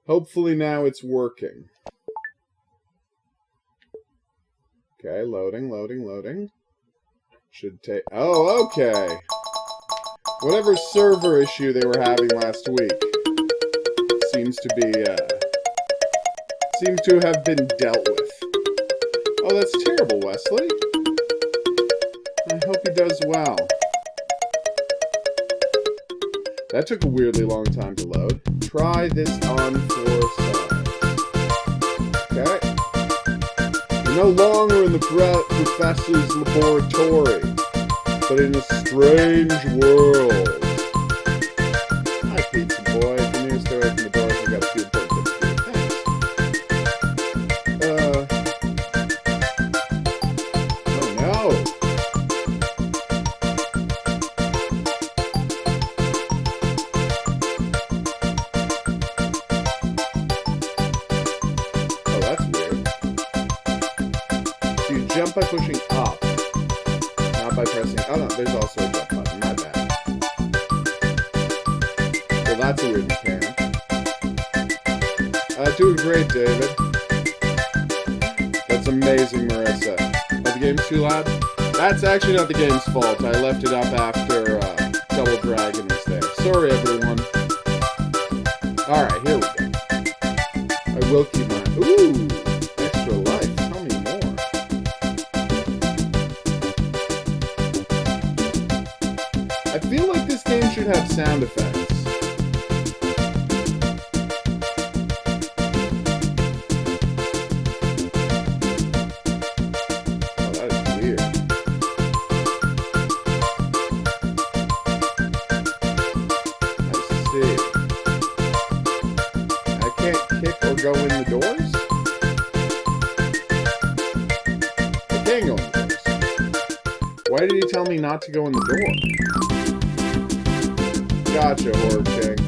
Hopefully now it's working. Okay, loading. Should take... Oh, okay. Whatever server issue they were having last week seems to be, seems to have been dealt with. Oh, that's terrible, Wesley. I hope he does well. That took a weirdly long time to load. Try this on 4 sides. Okay. We're no longer in the professor's laboratory, but in a strange world. Hi, pizza boy. If you're news to open the doors, I've got a few important things to do. Thanks. Oh no. Oh, that's weird. So you jump by pushing up. Not by pressing... Oh no, there's also a jump button. My bad. Well, that's a weird mechanic. Doing great, David. That's amazing, Marissa. Oh, the game's too loud? That's actually not the game's fault. I left it up after Double Dragon was there. Sorry, everyone. Alright, here we go. I will keep my... Ooh! Extra life. Tell me more. I feel like this game should have sound effects. Oh, that is weird. I see. I can't kick or go in the doors? I can go in the doors. Why did he tell me not to go in the door? Gotcha, Horror King.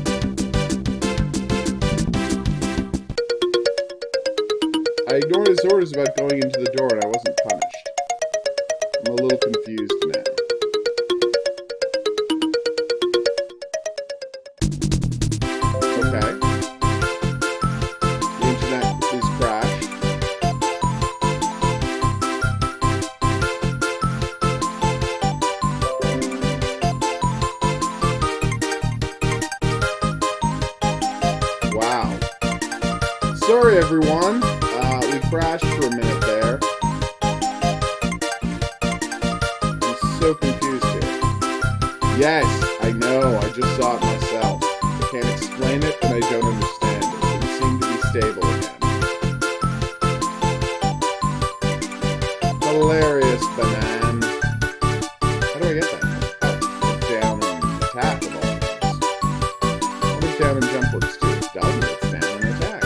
I ignored his orders about going into the door and I wasn't punished. I'm a little confused now. Okay. The internet is crashed. Wow. Sorry, everyone. We crashed for a minute there. I'm so confused here. Yes, I know. I just saw it myself. I can't explain it, and I don't understand it. It seemed to be stable again. Hilarious, banan. How do I get that? Oh, look down and attack of all things. Look down and jump works too. It doesn't. It's down and attack.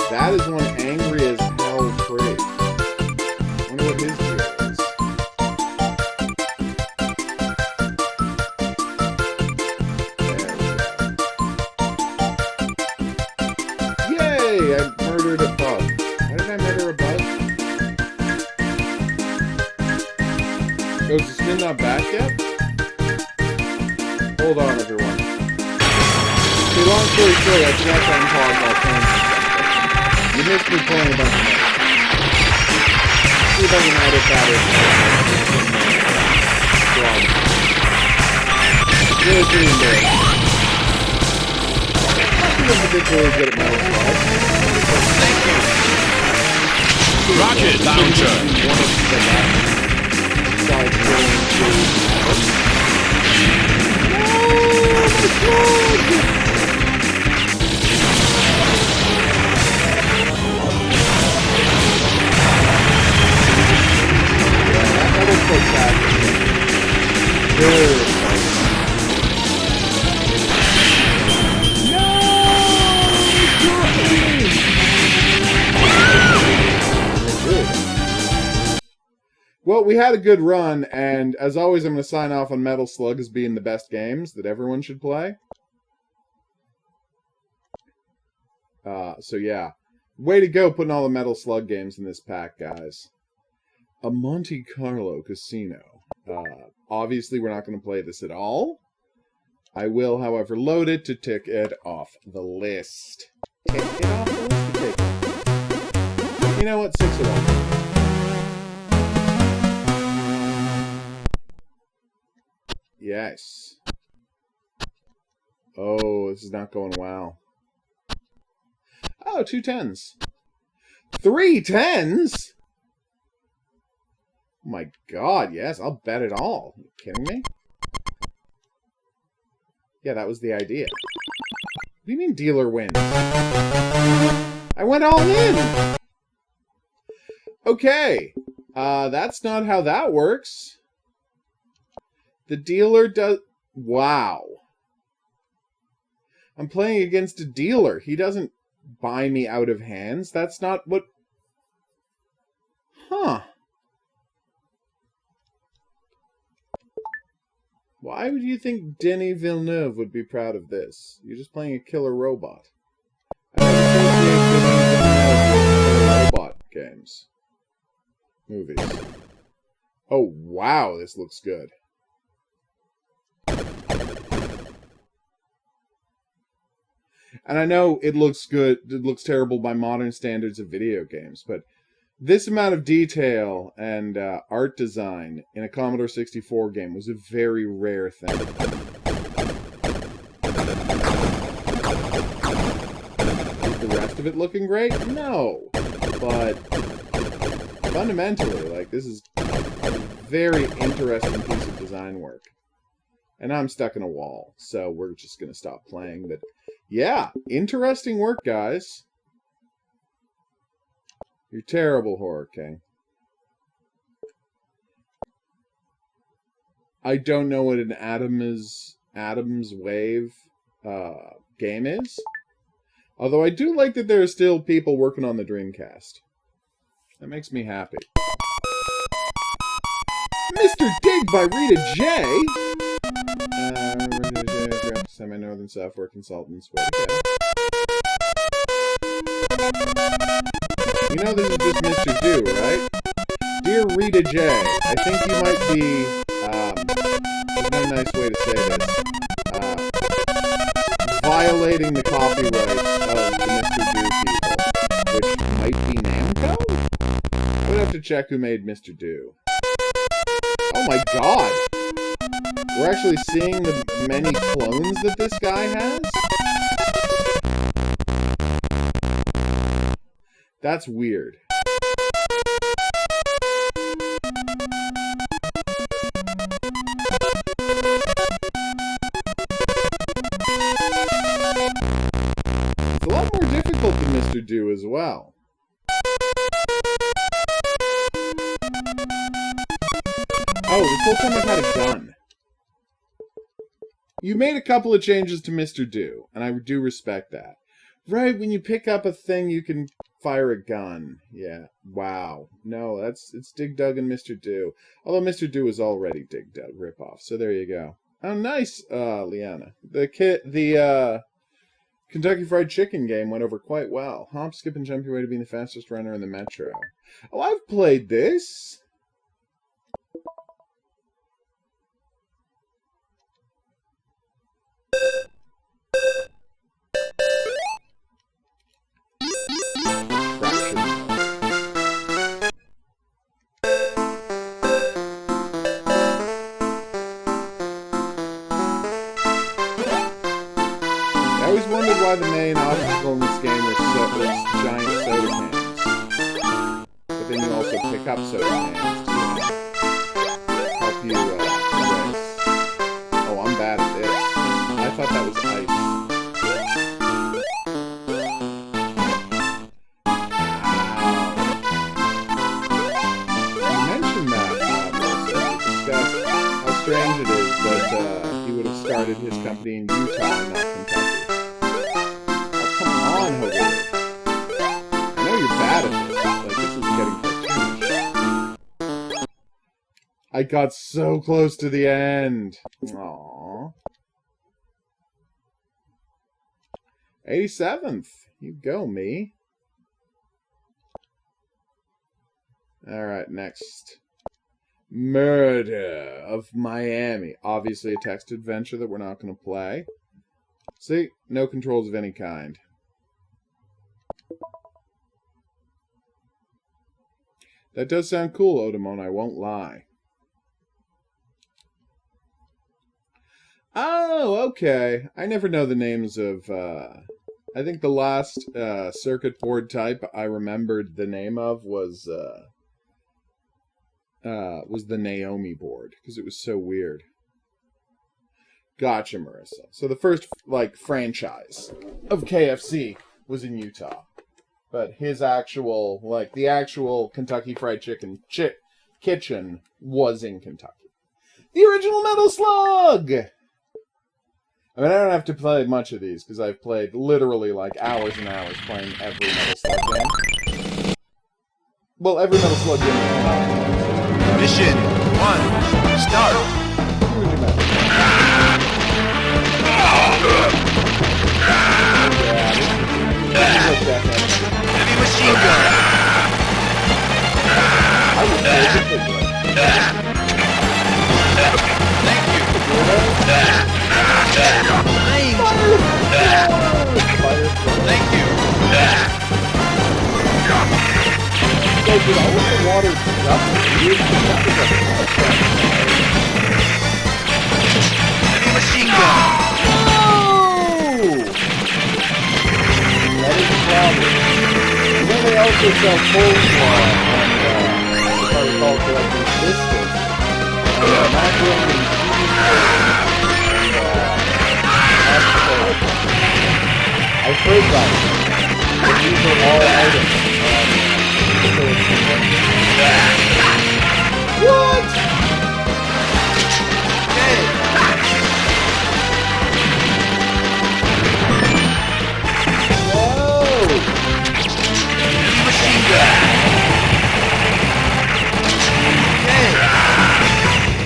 That is one angry as hell tree. I wonder what his deal is. There we go. Yay! I murdered a bug. Why did I murder a bug? Oh, is the spin not back yet? Hold on, everyone. See, long story short, I forgot to unpause all plans. You missed me playing a bunch of notes. See if I can edit that in. Really pretty embarrassing. I'm particularly good at metal slides. Thank you. Rocket launcher. Side scrolling through. That was spectacular. Very exciting. Well, we had a good run, and as always, I'm going to sign off on Metal Slug as being the best games that everyone should play. So yeah. Way to go putting all the Metal Slug games in this pack, guys. A Monte Carlo Casino. Obviously, we're not going to play this at all. I will, however, load it to tick it off the list. Take it off the list or take it? You know what? 6 of them. Yes. Oh, this is not going well. Oh, 2 10s. 3 10s? Oh my god, yes, I'll bet it all. Are you kidding me? Yeah, that was the idea. What do you mean dealer wins? I went all in! Okay. That's not how that works. The dealer does... Wow. I'm playing against a dealer. He doesn't buy me out of hands. That's not what... Huh. Why would you think Denis Villeneuve would be proud of this? You're just playing a killer robot. I never associate Denis Villeneuve with robot games. Movies. Oh, wow, this looks good. And I know it looks good, it looks terrible by modern standards of video games, but this amount of detail and art design in a Commodore 64 game was a very rare thing. Is the rest of it looking great? No. But fundamentally, like, this is a very interesting piece of design work. And I'm stuck in a wall, so we're just going to stop playing. But yeah, interesting work, guys. You're terrible, Horror King. I don't know what an Adam's Wave game is. Although I do like that there are still people working on the Dreamcast. That makes me happy. Mr. Dig by Rita J. Semi-Northern Software Consultants. Way to go. You know this is just Mr. Do, right? Dear Rita J, I think you might be, there's no nice way to say this, violating the copyrights of the Mr. Do people, which might be Namco? I would have to check who made Mr. Do. Oh my god! We're actually seeing the many clones that this guy has? That's weird. It's a lot more difficult than Mr. Do as well. Oh, this whole time I've had a gun. You made a couple of changes to Mr. Do, and I do respect that. Right, when you pick up a thing, you can fire a gun. Yeah, wow. No, it's Dig Dug and Mr. Do. Although Mr. Do is already Dig Dug ripoff, so there you go. Oh, nice, Liana. The Kentucky Fried Chicken game went over quite well. Hop, skip, and jump your way to being the fastest runner in the Metro. Oh, I've played this. Why the main obstacle in this game was giant soda cans. But then you also pick up soda cans to help you race. Oh, I'm bad at this. I thought that was ice. Wow. You mentioned that, Melissa. We discussed how strange it is that he would have started his company in Utah and not Kentucky. HOGuru. I know you're bad at this. Like, this is getting cartoonish. I got so close to the end. Aww. 87th. You go, me. Alright, next. Murder of Miami. Obviously a text adventure that we're not going to play. See? No controls of any kind. That does sound cool, Odamon, I won't lie. Oh, okay. I never know the names of, I think the last circuit board type I remembered the name of was the Naomi board, because it was so weird. Gotcha, Marissa. So the first, like, franchise of KFC was in Utah. But his actual, like, the actual Kentucky Fried Chicken kitchen was in Kentucky. The original Metal Slug! I mean, I don't have to play much of these, because I've played literally, like, hours and hours playing every Metal Slug game. Well, every Metal Slug game. Mission 1, start. Heavy machine gun. Thank you. Thank you. Did all of the water Heavy machine gun. That is the problem. And then they also sell coleslaw and, if I recall correctly, biscuits. Macaroni and cheese. I've heard that. And these are all items. What? Hey. Heavy machine gun. Okay.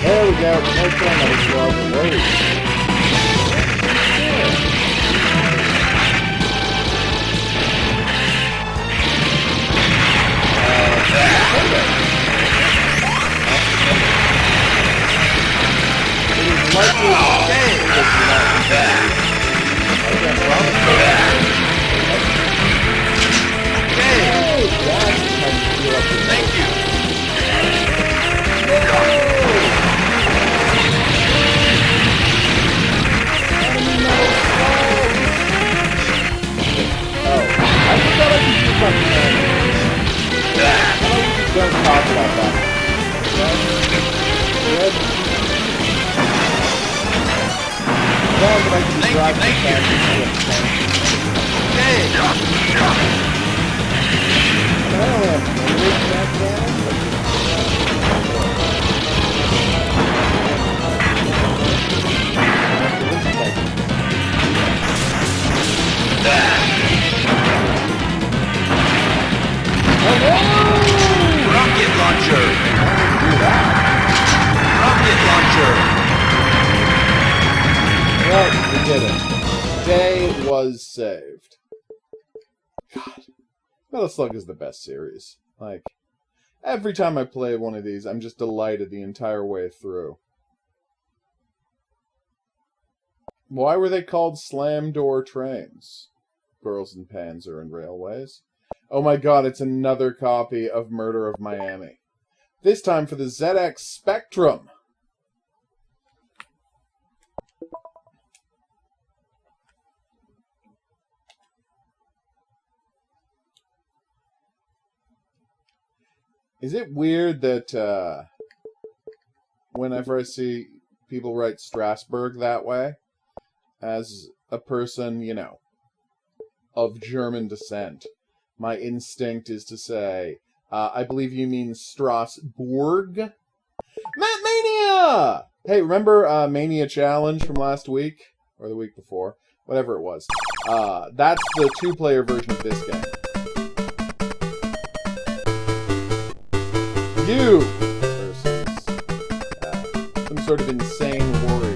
There we go. No time that was well below. Thank you. Don't talk about that. Good. Well, but I can drive Thank you. Okay. Rocket launcher. Rocket launcher. Well, we did it. Day was saved. God. Metal Slug is the best series. Like, every time I play one of these, I'm just delighted the entire way through. Why were they called slam door trains? Girls and Panzer and Railways. Oh my god, it's another copy of Murder of Miami. This time for the ZX Spectrum. Is it weird that whenever I see people write Strasbourg that way, as a person, you know, of German descent, my instinct is to say, I believe you mean Strasbourg? Matt Mania! Hey, remember Mania Challenge from last week? Or the week before? Whatever it was. That's the two-player version of this game. You versus some sort of insane warrior.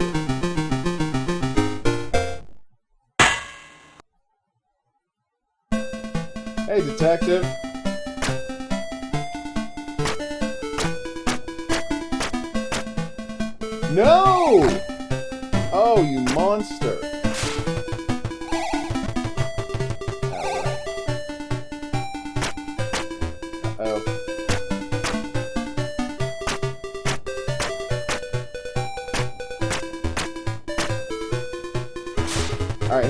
Hey, detective. No! Oh, you monster. Uh-oh.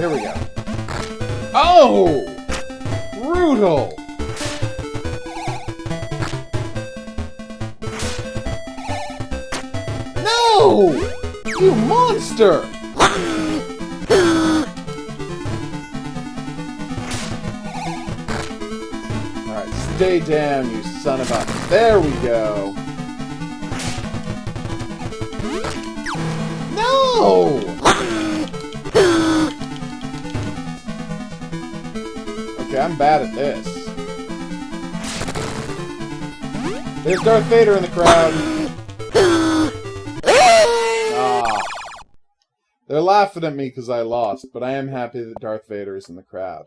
here we go. Oh! Brutal! No! You monster! Alright, stay down, you son of a... There we go! No! Okay, I'm bad at this. There's Darth Vader in the crowd. Ah. They're laughing at me because I lost, but I am happy that Darth Vader is in the crowd.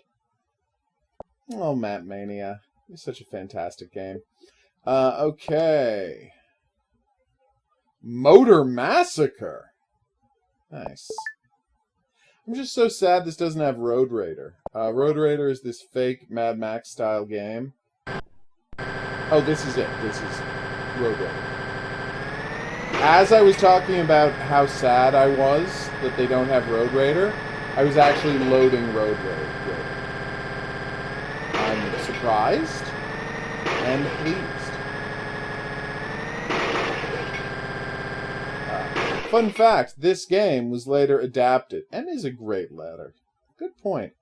Oh, Map Mania. It's such a fantastic game. Okay. Motor Massacre. Nice. I'm just so sad this doesn't have Road Raider. Road Raider is this fake Mad Max style game. Oh, this is it. This is Road Raider. As I was talking about how sad I was that they don't have Road Raider, I was actually loading Road Raider. I'm surprised and pleased. Fun fact, this game was later adapted, and is a great letter. Good point.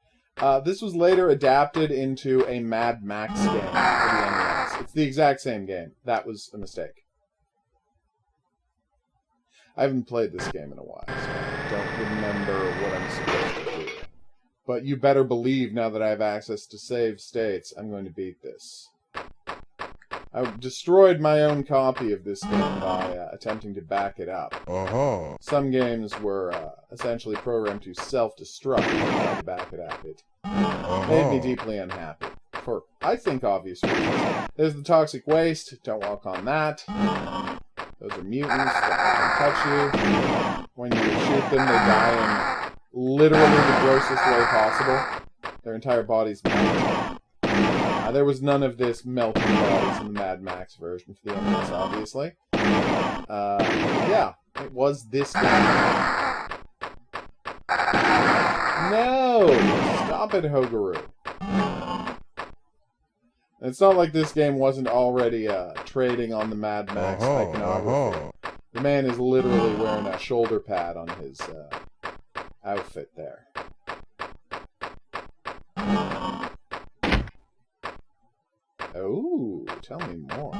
This was later adapted into a Mad Max game for the NES. It's the exact same game. That was a mistake. I haven't played this game in a while, so I don't remember what I'm supposed to do. But you better believe now that I have access to save states, I'm going to beat this. I destroyed my own copy of this game by attempting to back it up. Some games were essentially programmed to self-destruct when you tried to back it up. It made me deeply unhappy. For, I think, obvious reasons. There's the toxic waste. Don't walk on that. Those are mutants. Don't touch you. When you shoot them, they die in literally the grossest way possible. Their entire body's melted. There was none of this melting bodies in the Mad Max version for the NES, obviously. Yeah, it was this game. No! Stop it, HOGuru. It's not like this game wasn't already trading on the Mad Max iconography. The man is literally wearing a shoulder pad on his outfit there. Oh, tell me more.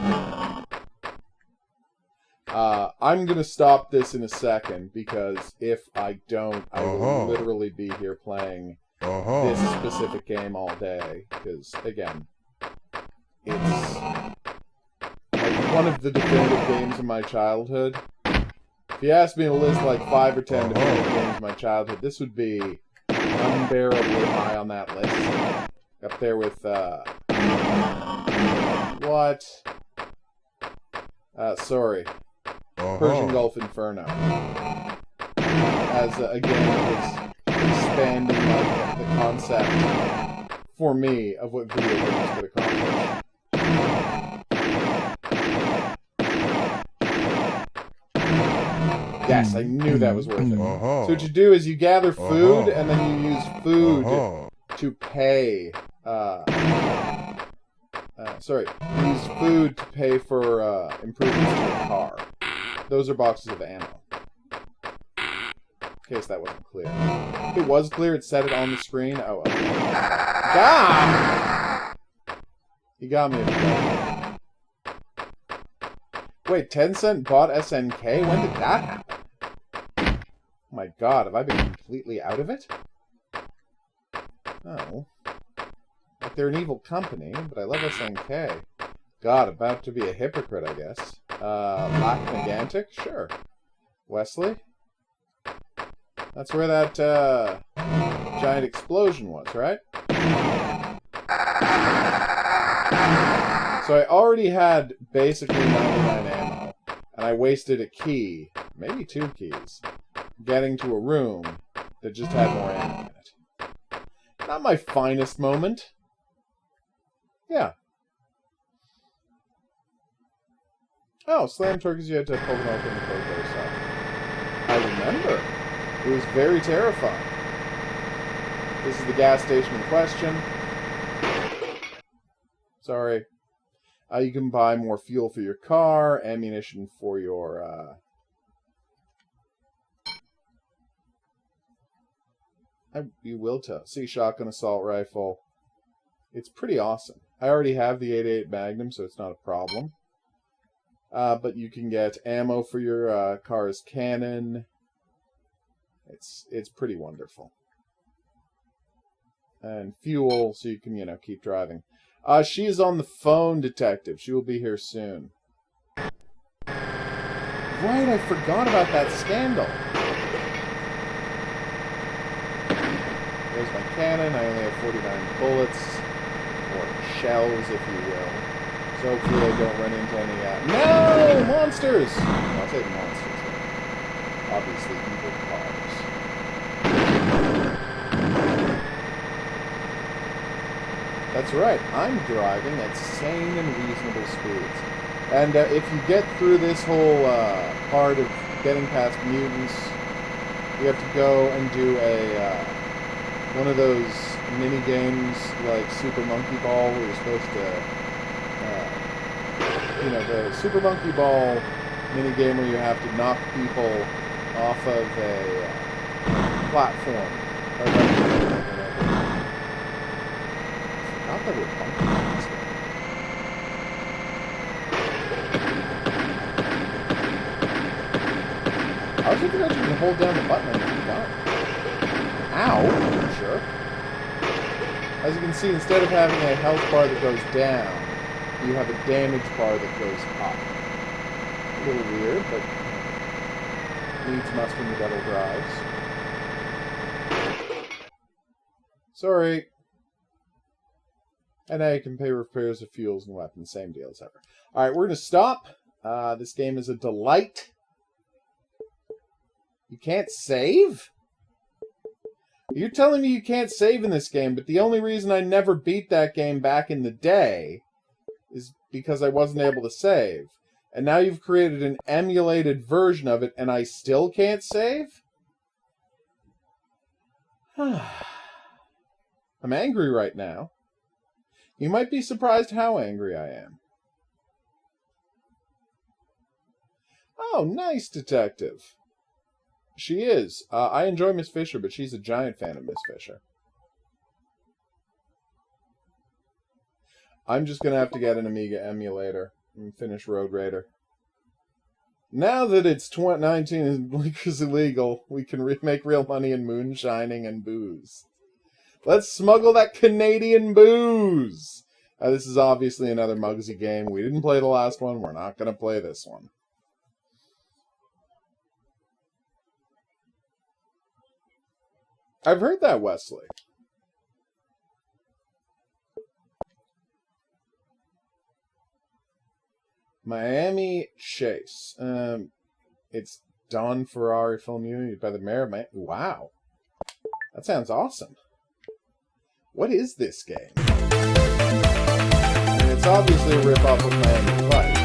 I'm gonna stop this in a second, because if I don't, I will literally be here playing this specific game all day. Because, again, it's like one of the definitive games of my childhood. If you asked me to list like 5 or 10 definitive games of my childhood, this would be unbearably high on that list. Up there with, what? Sorry. Persian Gulf Inferno. As, again, it was expanding the concept, for me, of what video games could accomplish. Yes, I knew that was worth it. So what you do is you gather food, and then you use food to pay... use food to pay for improvements to your car. Those are boxes of ammo. In case that wasn't clear. If it was clear, it said it on the screen. Oh, okay. God! You got me. Wait, Tencent bought SNK? When did that happen? Oh my god, have I been completely out of it? Oh. Like, they're an evil company, but I love SNK. God, about to be a hypocrite, I guess. Black Megantic? Sure. Wesley? That's where that, giant explosion was, right? So I already had basically 99 ammo, and I wasted a key, maybe 2 keys, getting to a room that just had more ammo in it. Not my finest moment. Yeah. Oh, Slam Turkeys, you had to pull them open before the stuff. I remember. It was very terrifying. This is the gas station in question. Sorry. You can buy more fuel for your car, ammunition for your... you will tell. See, shotgun assault rifle. It's pretty awesome. I already have the 8.8 Magnum, so it's not a problem. But you can get ammo for your car's cannon. It's pretty wonderful. And fuel, so you can, you know, keep driving. She is on the phone, detective. She will be here soon. Right, I forgot about that scandal. There's my cannon. I only have 49 bullets. Or shells, if you will. So hopefully I don't run into any... No! Monsters! Well, I say monsters. Obviously, evil cars. That's right. I'm driving at sane and reasonable speeds. And if you get through this whole part of getting past mutants, you have to go and do a one of those mini games like Super Monkey Ball, where you're supposed to, you know, the Super Monkey Ball mini game where you have to knock people off of a platform. Or whatever. I forgot there were bunkers in this game. I was thinking that you can hold down the button and keep going. Ow, jerk. As you can see, instead of having a health bar that goes down, you have a damage bar that goes up. A little weird, but needs must when the devil drives. Sorry. And now you can pay repairs of fuels and weapons. Same deal as ever. Alright, we're going to stop. This game is a delight. You can't save? You're telling me you can't save in this game, but the only reason I never beat that game back in the day is because I wasn't able to save. And now you've created an emulated version of it, and I still can't save? I'm angry right now. You might be surprised how angry I am. Oh, nice, detective. She is. I enjoy Miss Fisher, but she's a giant fan of Miss Fisher. I'm just going to have to get an Amiga emulator and finish Road Raider. Now that it's 2019 and liquor's illegal, we can make real money in moonshining and booze. Let's smuggle that Canadian booze! This is obviously another Muggsy game. We didn't play the last one. We're not going to play this one. I've heard that, Wesley. Miami Chase. It's Don Ferrari Film Unit by the mayor of Miami. Wow. That sounds awesome. What is this game? I mean, it's obviously a rip-off of Miami Vice.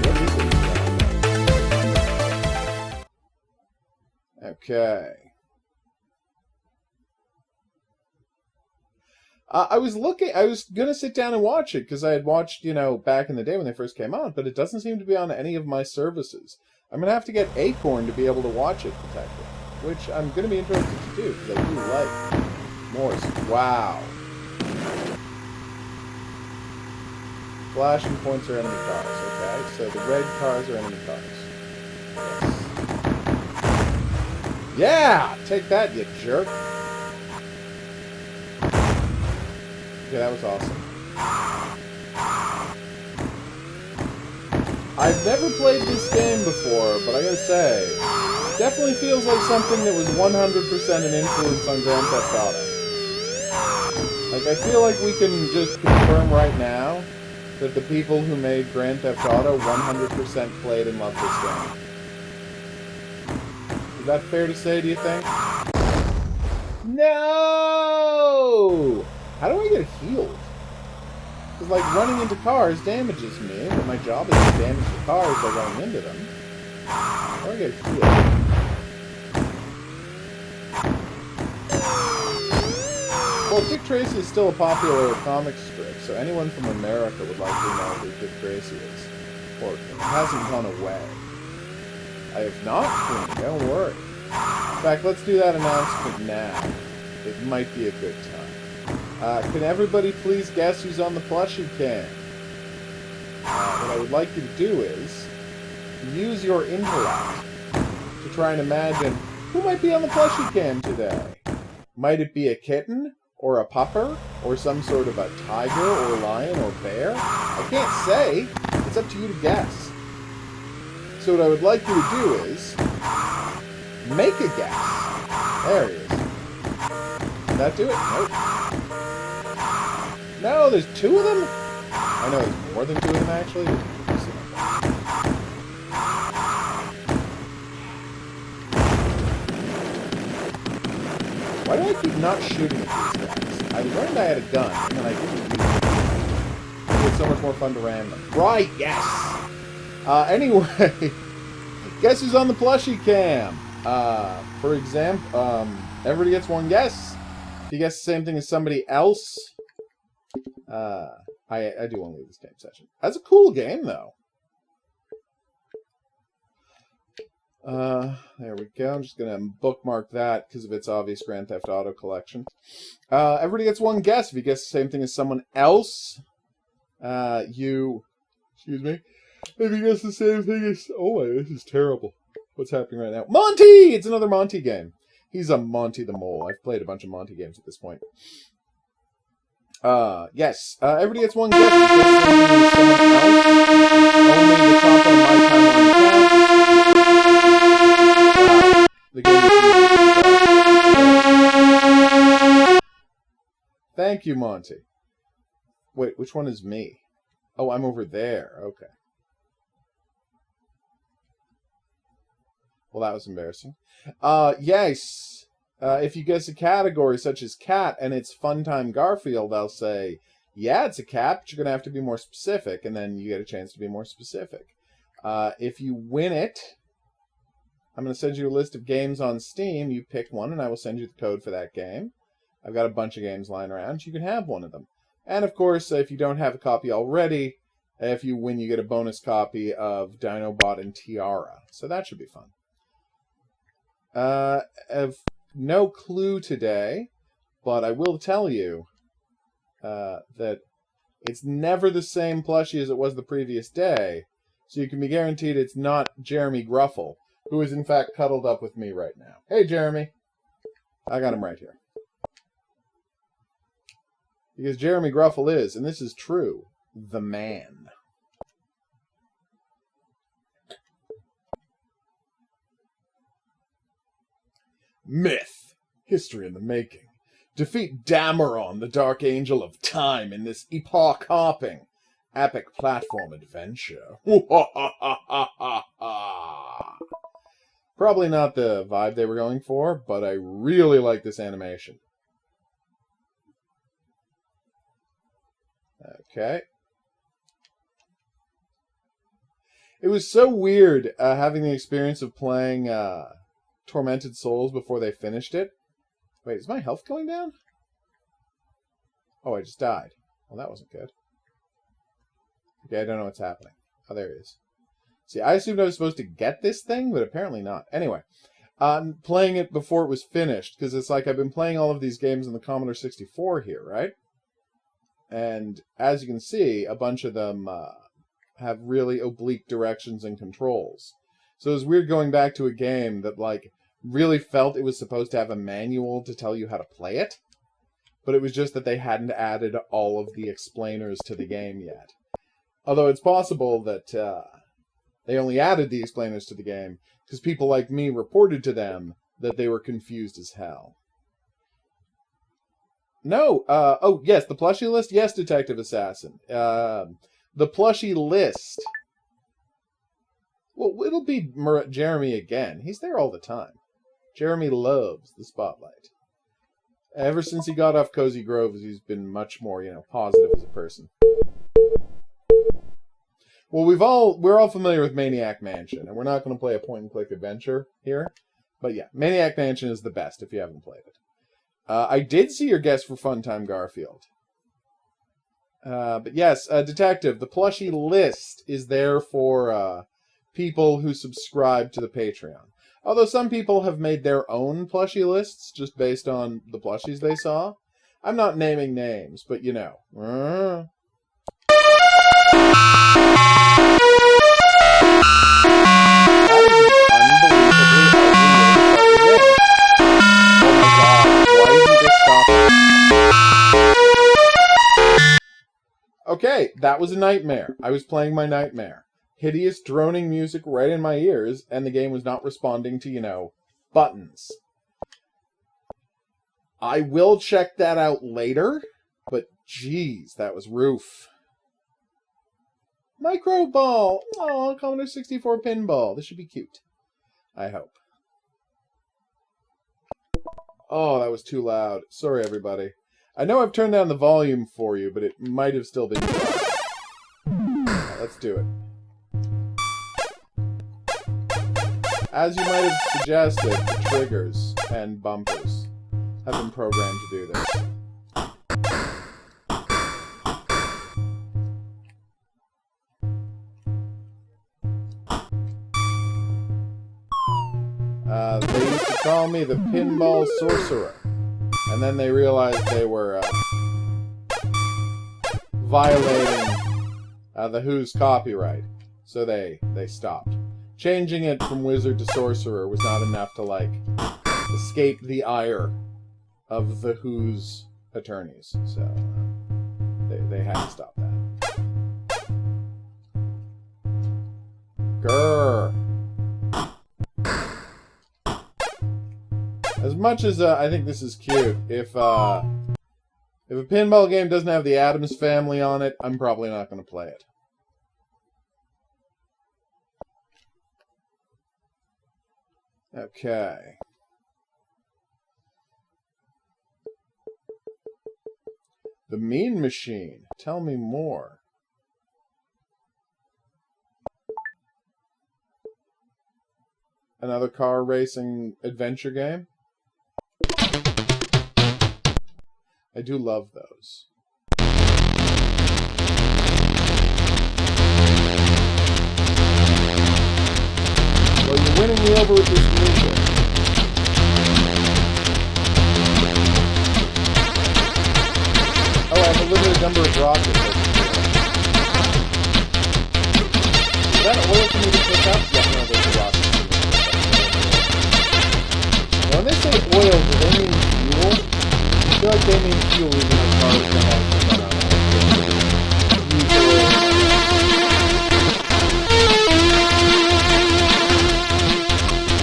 What is it? Okay. I was going to sit down and watch it, because I had watched, you know, back in the day when they first came out, but it doesn't seem to be on any of my services. I'm going to have to get Acorn to be able to watch it, Detective, which I'm going to be interested to do, because I do like Morse. Wow. Flashing points are enemy cars, okay? So the red cars are enemy cars. Yes. Yeah! Take that, you jerk! Okay, that was awesome. I've never played this game before, but I gotta say, it definitely feels like something that was 100% an influence on Grand Theft Auto. Like, I feel like we can just confirm right now that the people who made Grand Theft Auto 100% played and loved this game. Is that fair to say, do you think? No! How do I get healed? Because, like, running into cars damages me, but my job is to damage the cars by running into them. How do I get healed? Well, Dick Tracy is still a popular comic strip, so anyone from America would likely know who Dick Tracy is. Or it hasn't gone away. I have not, Queen, don't worry. In fact, let's do that announcement now. It might be a good time. Can everybody please guess who's on the plushie cam? What I would like you to do is use your intellect to try and imagine who might be on the plushie cam today. Might it be a kitten, or a pupper, or some sort of a tiger, or lion, or bear? I can't say. It's up to you to guess. So what I would like you to do is make a guess. There he is. Did that do it? Nope. No, there's two of them? I know there's more than two of them, actually. Why do I keep not shooting at these guys? I learned I had a gun, and then I didn't use it. It's so much more fun to ram them. Right, yes! Anyway, guess who's on the plushie cam? For example, everybody gets one guess. If you guess the same thing as somebody else, I do want to leave this game session. That's a cool game, though. There we go. I'm just going to bookmark that because of its obvious Grand Theft Auto collection. Everybody gets one guess. If you guess the same thing as someone else, excuse me. If you guess the same thing as, oh my, this is terrible. What's happening right now? Monty! It's another Monty game. He's a Monty the Mole. I've played a bunch of Monty games at this point. Yes. Everybody gets one guess. If you guess the same thing as someone else, only the top on my timeline counts. The game is Thank you, Monty. Wait, which one is me? Oh, I'm over there. Okay. Well, that was embarrassing. Yes. If you guess a category such as cat and it's Funtime Garfield, I'll say, yeah, it's a cat, but you're going to have to be more specific, and then you get a chance to be more specific. If you win it, I'm going to send you a list of games on Steam. You pick one, and I will send you the code for that game. I've got a bunch of games lying around. You can have one of them. And, of course, if you don't have a copy already, if you win, you get a bonus copy of Dinobot and Tiara. So that should be fun. I've no clue today, but I will tell you that it's never the same plushie as it was the previous day, so you can be guaranteed it's not Jeremy Gruffle, who is in fact cuddled up with me right now. Hey, Jeremy. I got him right here. Because Jeremy Gruffle is, and this is true, the man. Myth. History in the making. Defeat Dameron, the Dark Angel of Time, in this epoch-hopping, epic platform adventure. Probably not the vibe they were going for, but I really like this animation. Okay. It was so weird having the experience of playing Tormented Souls before they finished it. Wait, is my health going down? Oh, I just died. Well, that wasn't good. Okay, I don't know what's happening. Oh, there he is. See, I assumed I was supposed to get this thing, but apparently not. Anyway, I'm playing it before it was finished, because it's like I've been playing all of these games on the Commodore 64 here, right? And as you can see, a bunch of them have really oblique directions and controls. So it was weird going back to a game that, like, really felt it was supposed to have a manual to tell you how to play it. But it was just that they hadn't added all of the explainers to the game yet. Although it's possible that they only added the explainers to the game because people like me reported to them that they were confused as hell. No, oh, yes, the plushie list? Yes, Detective Assassin. The plushie list. Well, it'll be Jeremy again. He's there all the time. Jeremy loves the spotlight. Ever since he got off Cozy Grove, he's been much more, positive as a person. Well, we're all familiar with Maniac Mansion, and we're not going to play a point-and-click adventure here. But yeah, Maniac Mansion is the best if you haven't played it. I did see your guess for Funtime Garfield. But yes, Detective, the plushie list is there for people who subscribe to the Patreon. Although some people have made their own plushie lists just based on the plushies they saw. I'm not naming names, but you know. Okay, that was a nightmare. I was playing my nightmare. Hideous droning music right in my ears, and the game was not responding to, you know, buttons. I will check that out later, but geez, that was roof. Micro ball! Oh, Commodore 64 pinball. This should be cute. I hope. Oh, that was too loud. Sorry, everybody. I know I've turned down the volume for you, but it might have still been loud. Right, let's do it. As you might have suggested, the triggers and bumpers have been programmed to do this. They used to call me the Pinball Sorcerer. And then they realized they were violating the Who's copyright. So they stopped. Changing it from wizard to sorcerer was not enough to, like, escape the ire of the Who's attorneys. So they had to stop that. Grrr. As much as I think this is cute, if a pinball game doesn't have the Addams Family on it, I'm probably not going to play it. Okay. The Mean Machine. Tell me more. Another car racing adventure game? I do love those. Well, you're winning me over with this music. Oh, I have a limited number of rockets. Is that oil for me to pick up? Yeah, no, there's a rocket. Now, when they say oil, do they mean fuel? I feel like they mean fuel even the cars that have to run on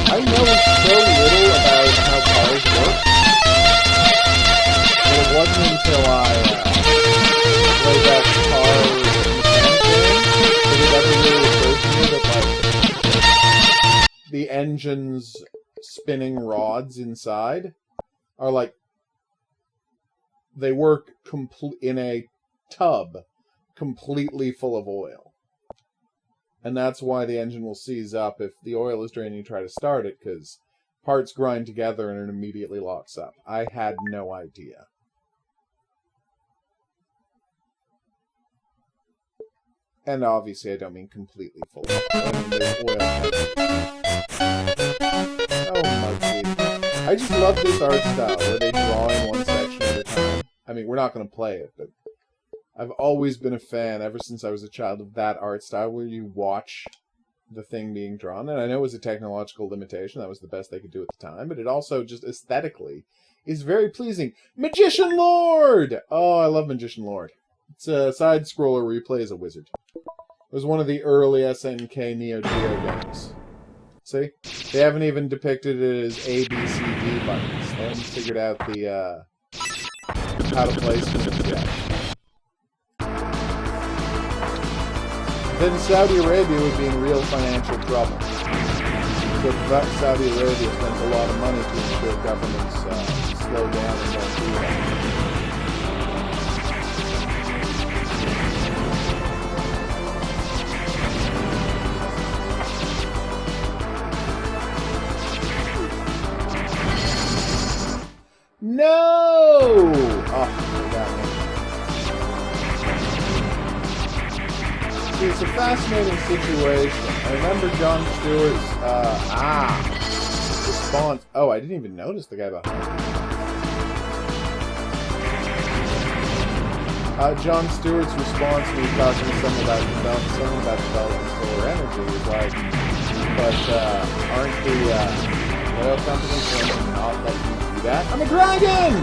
I know so little about how cars work, but it wasn't until I played that car mechanic game that it ever really occurred to me that, like, the engine's spinning rods inside are like they work in a tub completely full of oil. And that's why the engine will seize up if the oil is draining and you try to start it, because parts grind together and it immediately locks up. I had no idea. And obviously I don't mean completely full. I mean there's oil. Oh my god. I just love this art style where they draw in one section at a time. I mean, we're not going to play it, but I've always been a fan, ever since I was a child, of that art style where you watch the thing being drawn. And I know it was a technological limitation. That was the best they could do at the time. But it also, just aesthetically, is very pleasing. Magician Lord! Oh, I love Magician Lord. It's a side-scroller where you play as a wizard. It was one of the early SNK Neo Geo games. See? They haven't even depicted it as A, B, C, D buttons. They haven't figured out the, how to play schemes yet. Then Saudi Arabia would be in real financial trouble. So Saudi Arabia spends a lot of money to ensure governments slow down and don't do that. No! it's a fascinating situation. I remember Jon Stewart's, response. Oh, I didn't even notice the guy behind me. Jon Stewart's response when he was talking to someone about developing solar energy was like, but aren't the oil companies going to not let you do that? I'm a dragon!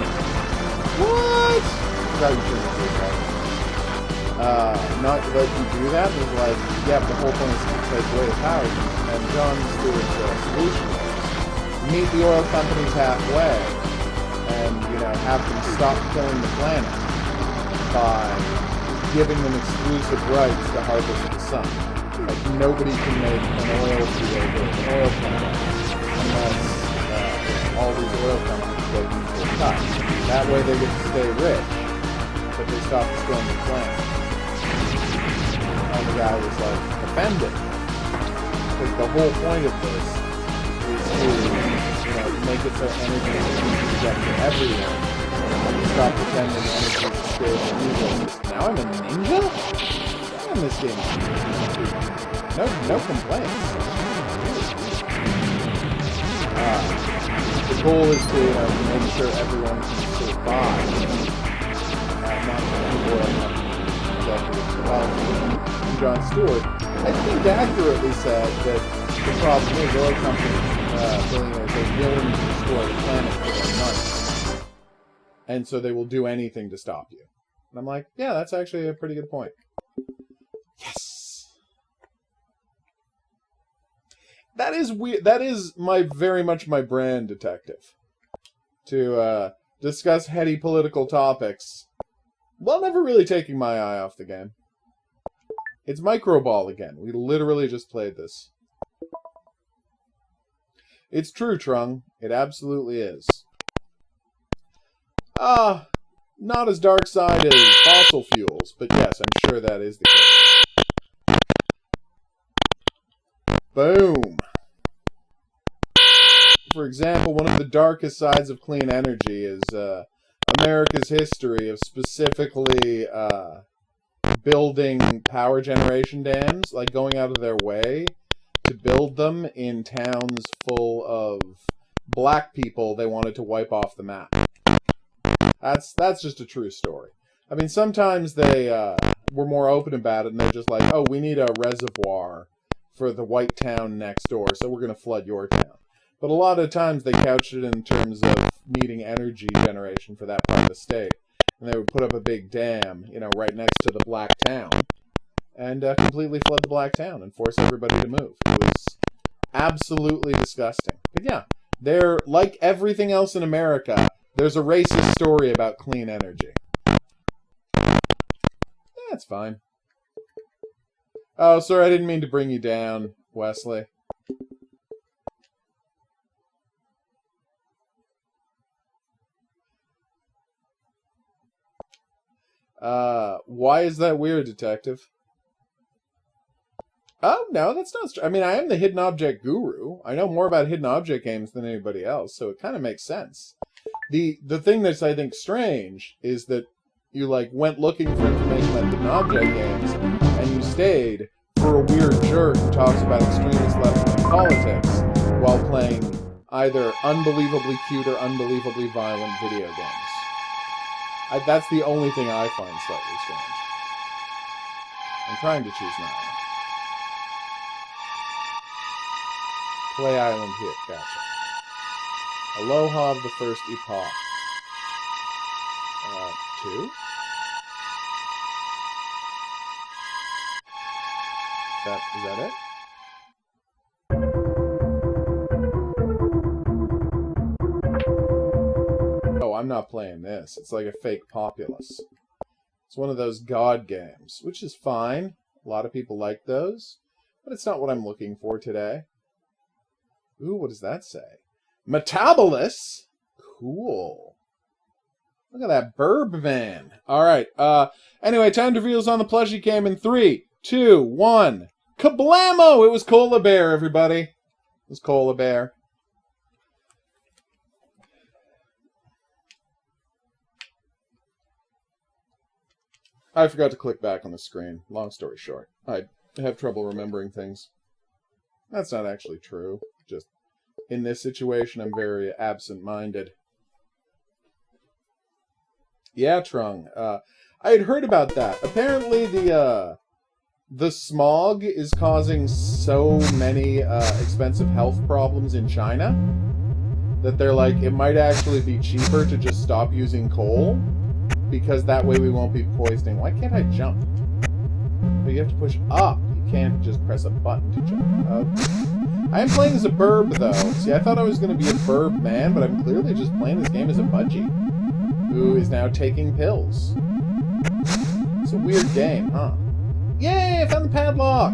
What? Not you shouldn't be a dragon. Not let you do that? It was like, yeah, but the whole point is to take away the powers. And Jon Stewart's solution was meet the oil companies halfway and, have them stop killing the planet by giving them exclusive rights to harvest the sun. Like, nobody can make an oil field or an oil plant unless all these oil companies get equal cut. That way they get to stay rich, but they stop destroying the planet. And the guy was like, offended. Because the whole point of this is to, make it so energy is up to everyone. And stop pretending energy is a scarce resource. Now I'm a ninja? I'm in this game. No complaints. The goal is to make sure everyone can survive. Not the oil executives. Well, Jon Stewart, I think accurately said that the problem is oil companies, billionaires, are willing to destroy the planet for their money. And so they will do anything to stop you. And I'm like, yeah, that's actually a pretty good point. Yes! That is weird. That is very much my brand, Detective. To discuss heady political topics while never really taking my eye off the game. It's Microball again. We literally just played this. It's true, Trung. It absolutely is. Not as dark side as fossil fuels, but yes, I'm sure that is the case. Boom! For example, one of the darkest sides of clean energy is America's history of specifically building power generation dams, like going out of their way to build them in towns full of black people they wanted to wipe off the map. That's just a true story. I mean, sometimes they were more open about it, and they're just like, oh, we need a reservoir for the white town next door, so we're going to flood your town. But a lot of times they couched it in terms of needing energy generation for that part of the state. And they would put up a big dam, right next to the black town, and completely flood the black town and force everybody to move. It was absolutely disgusting. But yeah, they're like everything else in America. There's a racist story about clean energy. That's fine. Oh, sorry, I didn't mean to bring you down, Wesley. Why is that weird, Detective? Oh, no, that's not... I mean, I am the hidden object guru. I know more about hidden object games than anybody else, so it kind of makes sense. The thing that's, I think, strange is that you, went looking for information about hidden object games, and you stayed for a weird jerk who talks about extremist left-wing politics while playing either unbelievably cute or unbelievably violent video games. That's the only thing I find slightly strange. I'm trying to choose now. Play Island hit, gotcha. Aloha of the First Epoch. 2? Is that it? Oh, I'm not playing this. It's like a fake Populous. It's one of those God games, which is fine. A lot of people like those. But it's not what I'm looking for today. Ooh, what does that say? Metabolus? Cool. Look at that burb man. Alright, anyway, time to reveals on the plushie cam in 3, 2, 1. Kablamo! It was Cola Bear, everybody. It was Cola Bear. I forgot to click back on the screen. Long story short. I I have trouble remembering things. That's not actually true. Just, in this situation, I'm very absent-minded. Yeah, Trung. I had heard about that. Apparently, the smog is causing so many expensive health problems in China that they're like, it might actually be cheaper to just stop using coal, because that way we won't be poisoning. Why can't I jump? But you have to push up. You can't just press a button to jump. Okay. I am playing as a burb, though. See, I thought I was going to be a burb man, but I'm clearly just playing this game as a budgie, who is now taking pills. It's a weird game, huh? Yay! I found the padlock!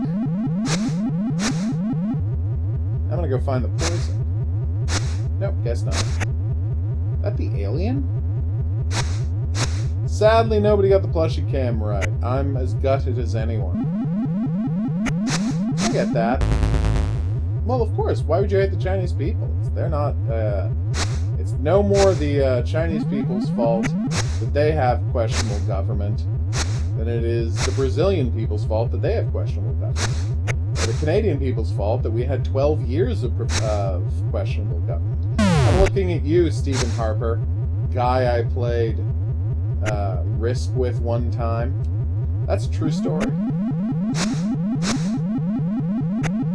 I'm gonna go find the poison. Nope, guess not. Is that the alien? Sadly, nobody got the plushie cam right. I'm as gutted as anyone. I get that. Well, of course. Why would you hate the Chinese people? They're not, it's no more the Chinese people's fault that they have questionable government than it is the Brazilian people's fault that they have questionable government. Or the Canadian people's fault that we had 12 years of questionable government. I'm looking at you, Stephen Harper, guy I played Risk with one time. That's a true story.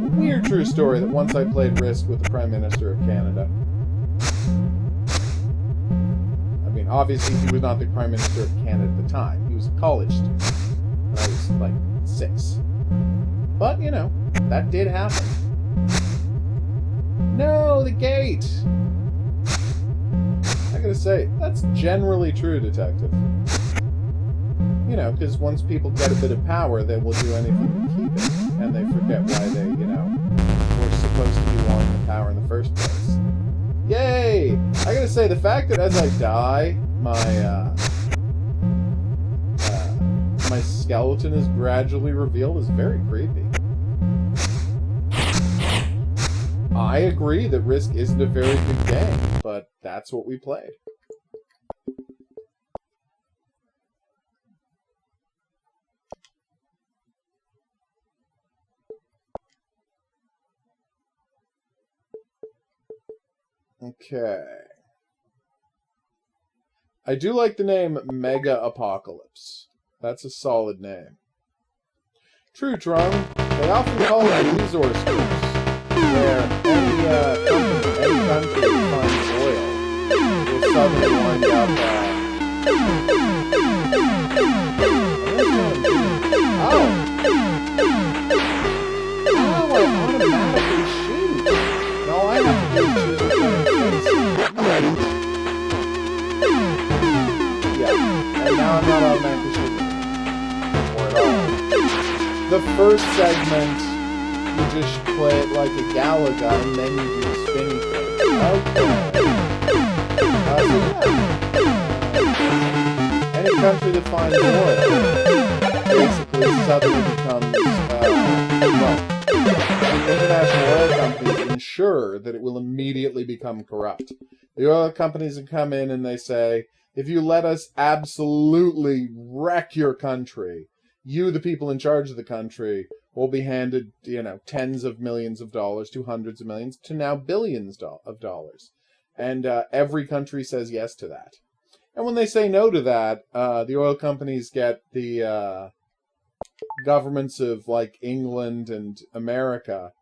A weird true story that once I played Risk with the Prime Minister of Canada. I mean, obviously he was not the Prime Minister of Canada at the time. He was a college student. I was like 6. But, you know, that did happen. No, the gate! I gotta say, that's generally true, Detective. You know, because once people get a bit of power, they will do anything to keep it. And they forget why they, you know, were supposed to be wanting the power in the first place. Yay! I gotta say, the fact that as I die, my skeleton is gradually revealed is very creepy. I agree that Risk isn't a very good game, but that's what we played. Okay. I do like the name Mega Apocalypse. That's a solid name. True, Trung. They often call it resource groups, where any country that finds oil will suddenly wind up. I automatically shoot. And all I have to do is choose a face. Yeah, and now I'm not automatically shooting. Or at all. The first segment, you just play it like a Galaga, and then you do the spinny thing. Okay. Any country that finds oil basically suddenly becomes, international oil companies ensure that it will immediately become corrupt. The oil companies will come in and they say, if you let us absolutely wreck your country, you, the people in charge of the country, will be handed, you know, tens of millions of dollars to hundreds of millions to now billions of dollars. And every country says yes to that. And when they say no to that, the oil companies get the governments of, like, England and America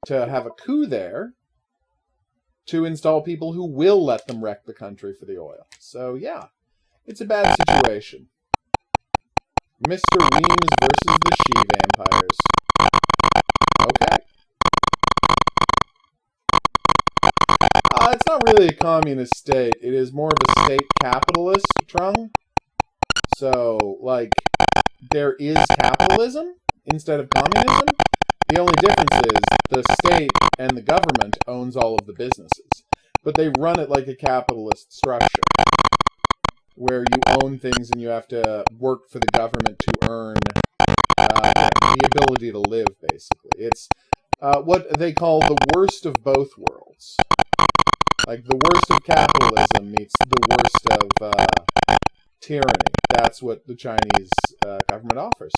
to have a coup there to install people who will let them wreck the country for the oil. So, yeah, it's a bad situation. Mr. Weems versus the she-vampires. Okay. It's not really a communist state. It is more of a state capitalist, Trung. So, like, there is capitalism instead of communism. The only difference is the state and the government owns all of the businesses. But they run it like a capitalist structure, where you own things and you have to work for the government to earn the ability to live, basically. It's what they call the worst of both worlds. Like, the worst of capitalism meets the worst of tyranny. That's what the Chinese government offers.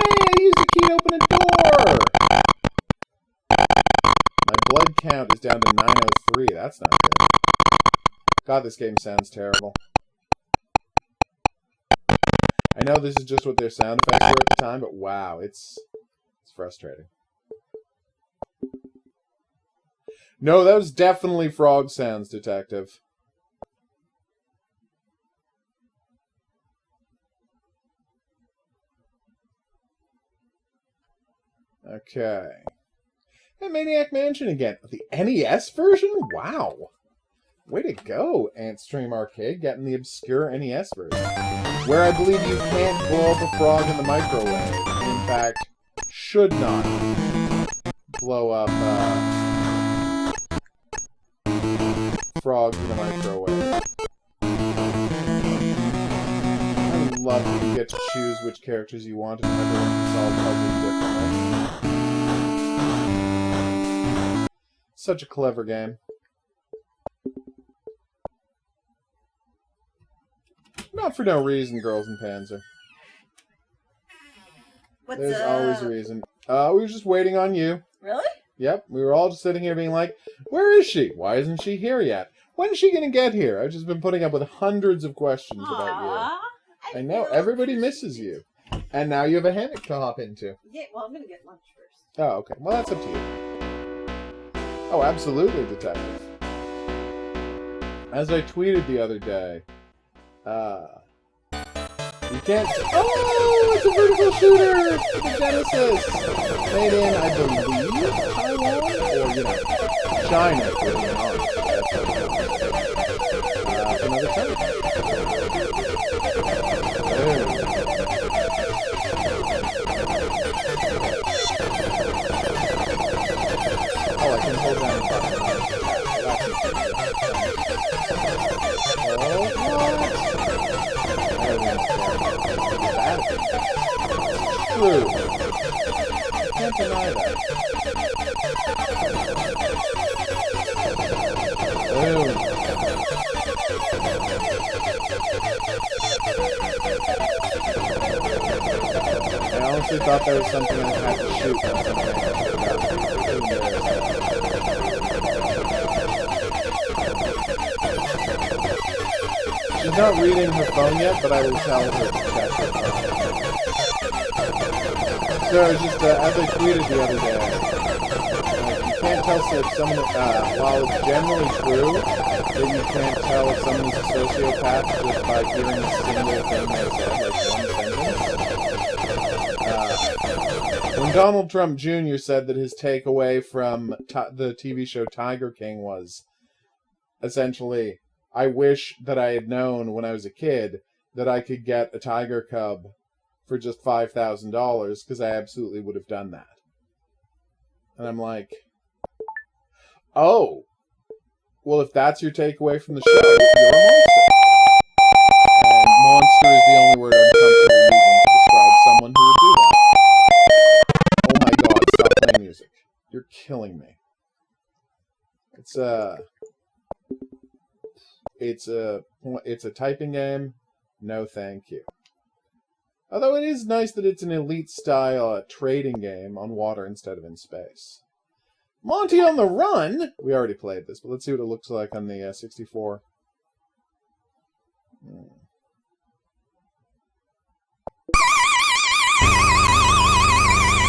I used a key to open a door! My blood count is down to 903. That's not good. God, this game sounds terrible. I know this is just what their sound effects were at the time, but wow, it's frustrating. No, that was definitely frog sounds, Detective. Okay. And Maniac Mansion again. The NES version? Wow. Way to go, Antstream Arcade, getting the obscure NES version. Where I believe you can't blow up a frog in the microwave. In fact, should not blow up frogs in the microwave. I love that you get to choose which characters you want and everyone can solve puzzles differently. Such a clever game. Not for no reason, Girls and Panzer. There's always a reason. We were just waiting on you. Really? Yep, we were all just sitting here being like, where is she? Why isn't she here yet? When is she going to get here? I've just been putting up with hundreds of questions about you. I know, everybody misses you. And now you have a hammock to hop into. Yeah, well, I'm going to get lunch first. Oh, okay. Well, that's up to you. Oh, absolutely, Detective. As I tweeted the other day, you can't... Oh, it's a vertical shooter! The Genesis! Made in, I believe, Taiwan? Or, China, for being honest. That's another time. Oh, I can hold down the button. Oh, what? True. Can't deny that. Boom. I honestly thought there was something I had to shoot on something. She's not reading her phone yet, but I will tell her to check her phone. So, it's just, as I tweeted the other day, you can't tell if someone, while it's generally true that you can't tell if someone is a sociopath just by hearing a single thing they said, like one sentence. When Donald Trump Jr. said that his takeaway from the TV show Tiger King was, essentially, I wish that I had known when I was a kid that I could get a tiger cub for just $5,000, because I absolutely would have done that. And I'm like, oh, well, if that's your takeaway from the show, you're a monster. And monster is the only word I'm comfortable using to describe someone who would do that. Oh my god, stop playing music. You're killing me. It's a typing game. No, thank you. Although it is nice that it's an elite-style trading game on water instead of in space. Monty on the Run! We already played this, but let's see what it looks like on the 64. Well,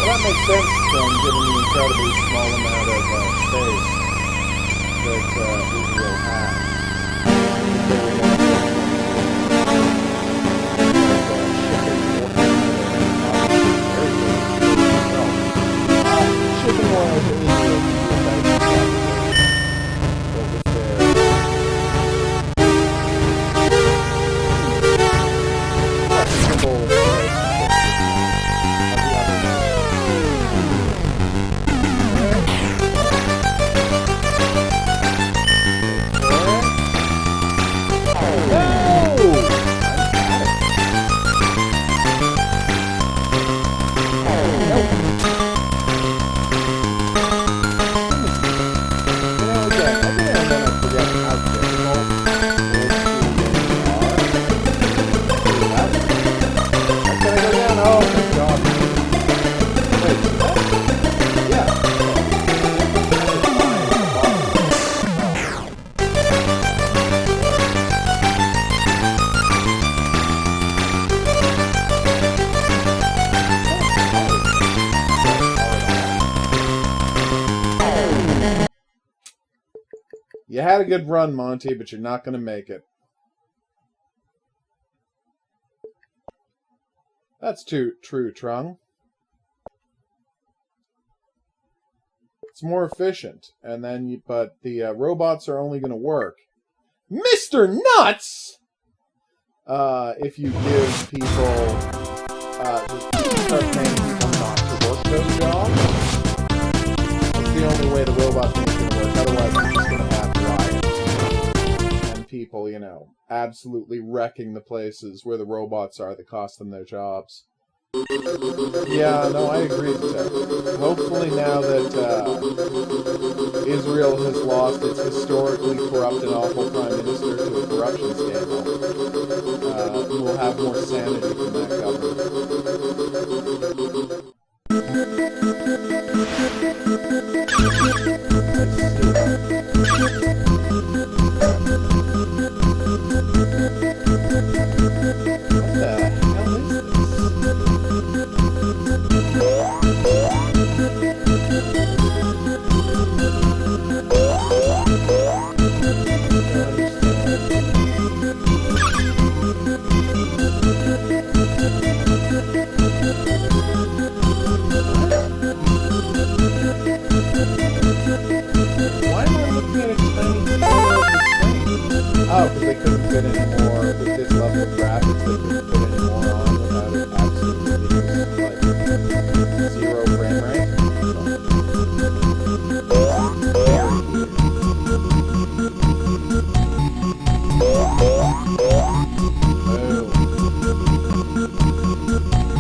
that makes sense, given the incredibly small amount of space that Israel has. Shipping wise, it is You had a good run, Monty, but you're not going to make it. That's true, Trung. It's more efficient, and then but the robots are only going to work. Mr. Nuts! If you give people, just start paying people not to work those jobs. That's the only way the robot thing is going to work. Otherwise, you're just going to have riots. And people, you know, absolutely wrecking the places where the robots are that cost them their jobs. Yeah, no, I agree with that. Hopefully now that Israel has lost its historically corrupt and awful prime minister to a corruption scandal, we'll have more sanity from that Oh, because they couldn't fit any more with this level of graphics. They couldn't fit any more on without it absolutely like 0 frame rate.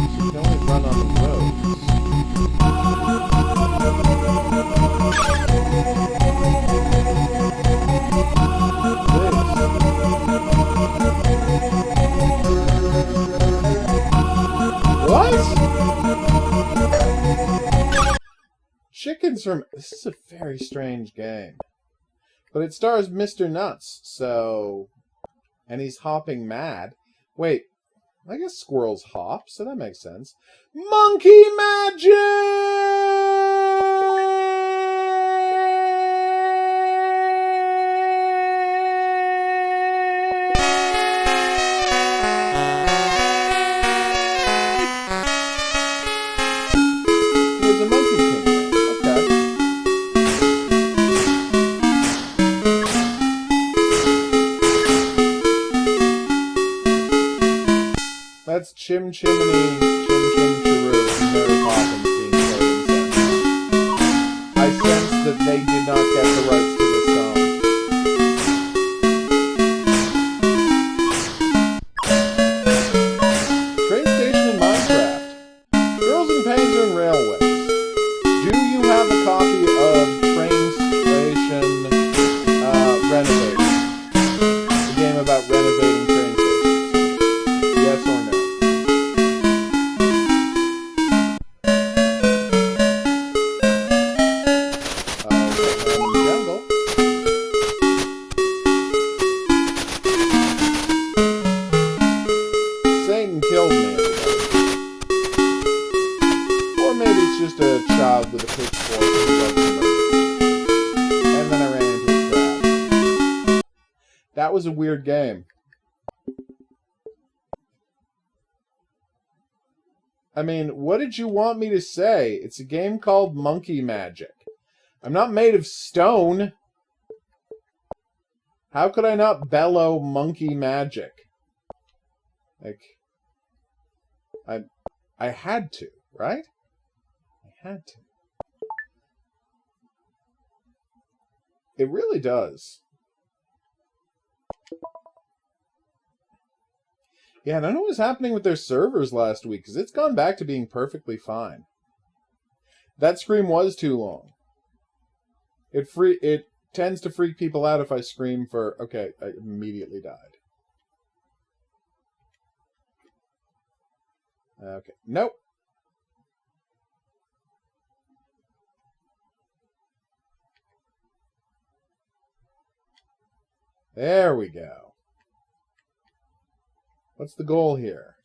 You can only run on the roads. What? Chickens from... This is a very strange game. But it stars Mr. Nuts, so... And he's hopping mad. Wait, I guess squirrels hop, so that makes sense. Monkey magic! There's a monkey king. Okay. That's Chim Chimney, Chim Chim Chiroo, and Mary Poppins being played in sound. I sense that they did not get the rights to this song. Train station in Minecraft. Girls in Pains are in railways. Do you have a copy of Train Station Renovating? The game about renovating train stations. Yes or no? Jungle. Satan killed me, everybody. Or maybe it's just a child with a pitchfork who loves to murder. And then I ran into a crowd. That was a weird game. I mean, what did you want me to say? It's a game called Monkey Magic. I'm not made of stone. How could I not bellow monkey magic? Like, I had to, right? I had to. It really does. Yeah, I don't know what was happening with their servers last week, because it's gone back to being perfectly fine. That scream was too long. It tends to freak people out if I scream for... Okay, I immediately died. Okay, nope. There we go. What's the goal here?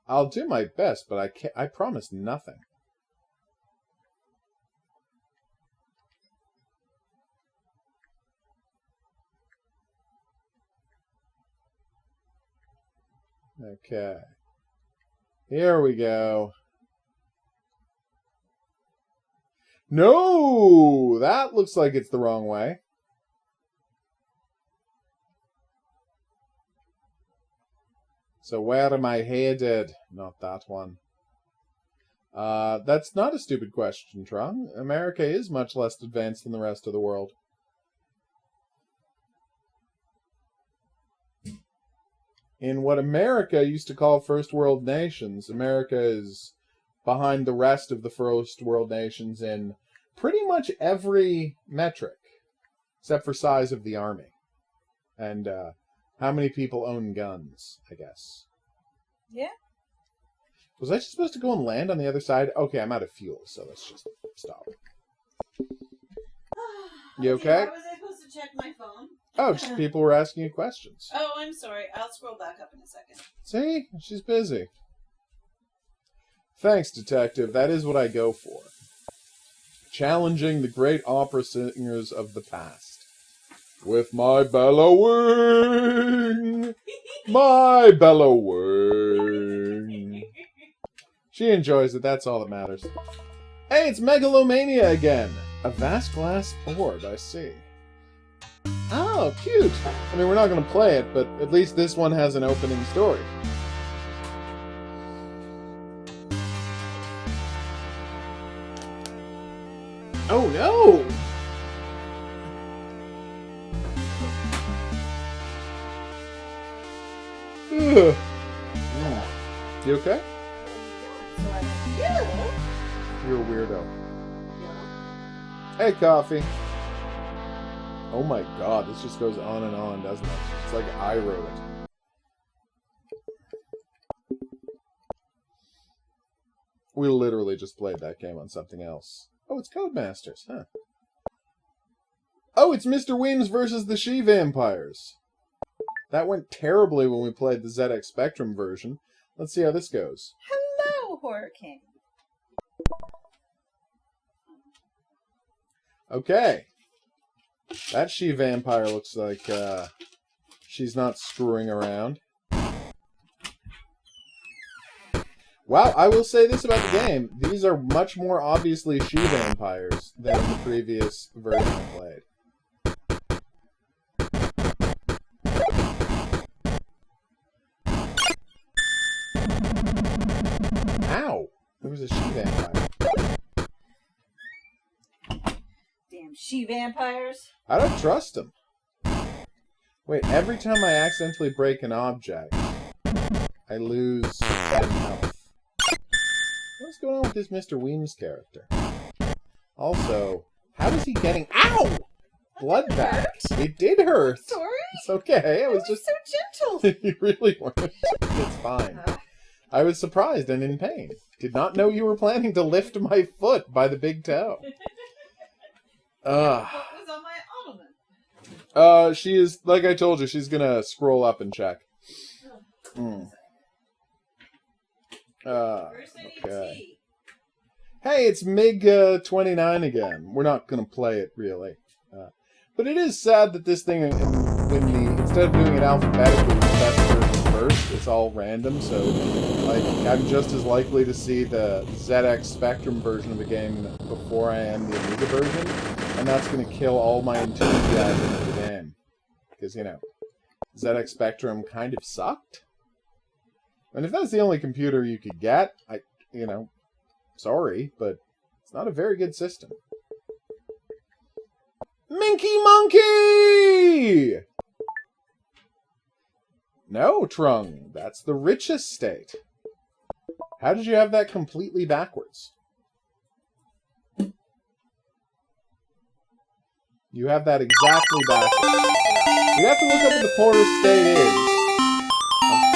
I'll do my best, but I promise nothing. Okay. Here we go. No! That looks like it's the wrong way. So where am I headed? Not that one. That's not a stupid question, Trung. America is much less advanced than the rest of the world. In what America used to call first world nations, America is behind the rest of the first world nations in pretty much every metric, except for size of the army. And how many people own guns, I guess. Yeah. Was I just supposed to go and land on the other side? Okay, I'm out of fuel, so let's just stop. You okay? Why was I supposed to check my phone? Oh, just people were asking you questions. Oh, I'm sorry. I'll scroll back up in a second. See? She's busy. Thanks, Detective. That is what I go for. Challenging the great opera singers of the past. With my bellowing! My bellowing! She enjoys it, that's all that matters. Hey, it's Megalomania again! A vast glass orb, I see. Oh, cute! I mean, we're not going to play it, but at least this one has an opening story. Oh no! Ugh. You okay? You're a weirdo. Hey, Coffee. Oh my god, this just goes on and on, doesn't it? It's like I wrote it. We literally just played that game on something else. Oh, it's Codemasters, huh? Oh, it's Mr. Weems versus the She-Vampires. That went terribly when we played the ZX Spectrum version. Let's see how this goes. Hello, Horror King. Okay. That She-Vampire looks like she's not screwing around. Wow, I will say this about the game. These are much more obviously She-Vampires than the previous version I played. Ow! There was a She-Vampire. Damn She-Vampires. I I don't trust them. Wait, every time I accidentally break an object, I lose 10 health. What's going on with this Mr. Weems character? Also, how is he getting... Ow! Blood bath. It did hurt. Sorry. It's okay. It was just... so gentle. You really weren't. It's fine. I was surprised and in pain. Did not know you were planning to lift my foot by the big toe. What was on my ottoman? She is, like I told you, she's gonna scroll up and check. First I need Okay. tea. Hey, it's MiG-29 again. We're not gonna play it, really. But it is sad that this thing, instead of doing it alphabetically, the best version first, it's all random, so, like, I'm just as likely to see the ZX Spectrum version of the game before I am the Amiga version, and that's gonna kill all my enthusiasm for the game. Because, you know, ZX Spectrum kind of sucked. And if that's the only computer you could get, sorry, but it's not a very good system. Minky Monkey! No, Trung, that's the richest state. How did you have that completely backwards? You have that exactly backwards. You have to look up what the poorest state is.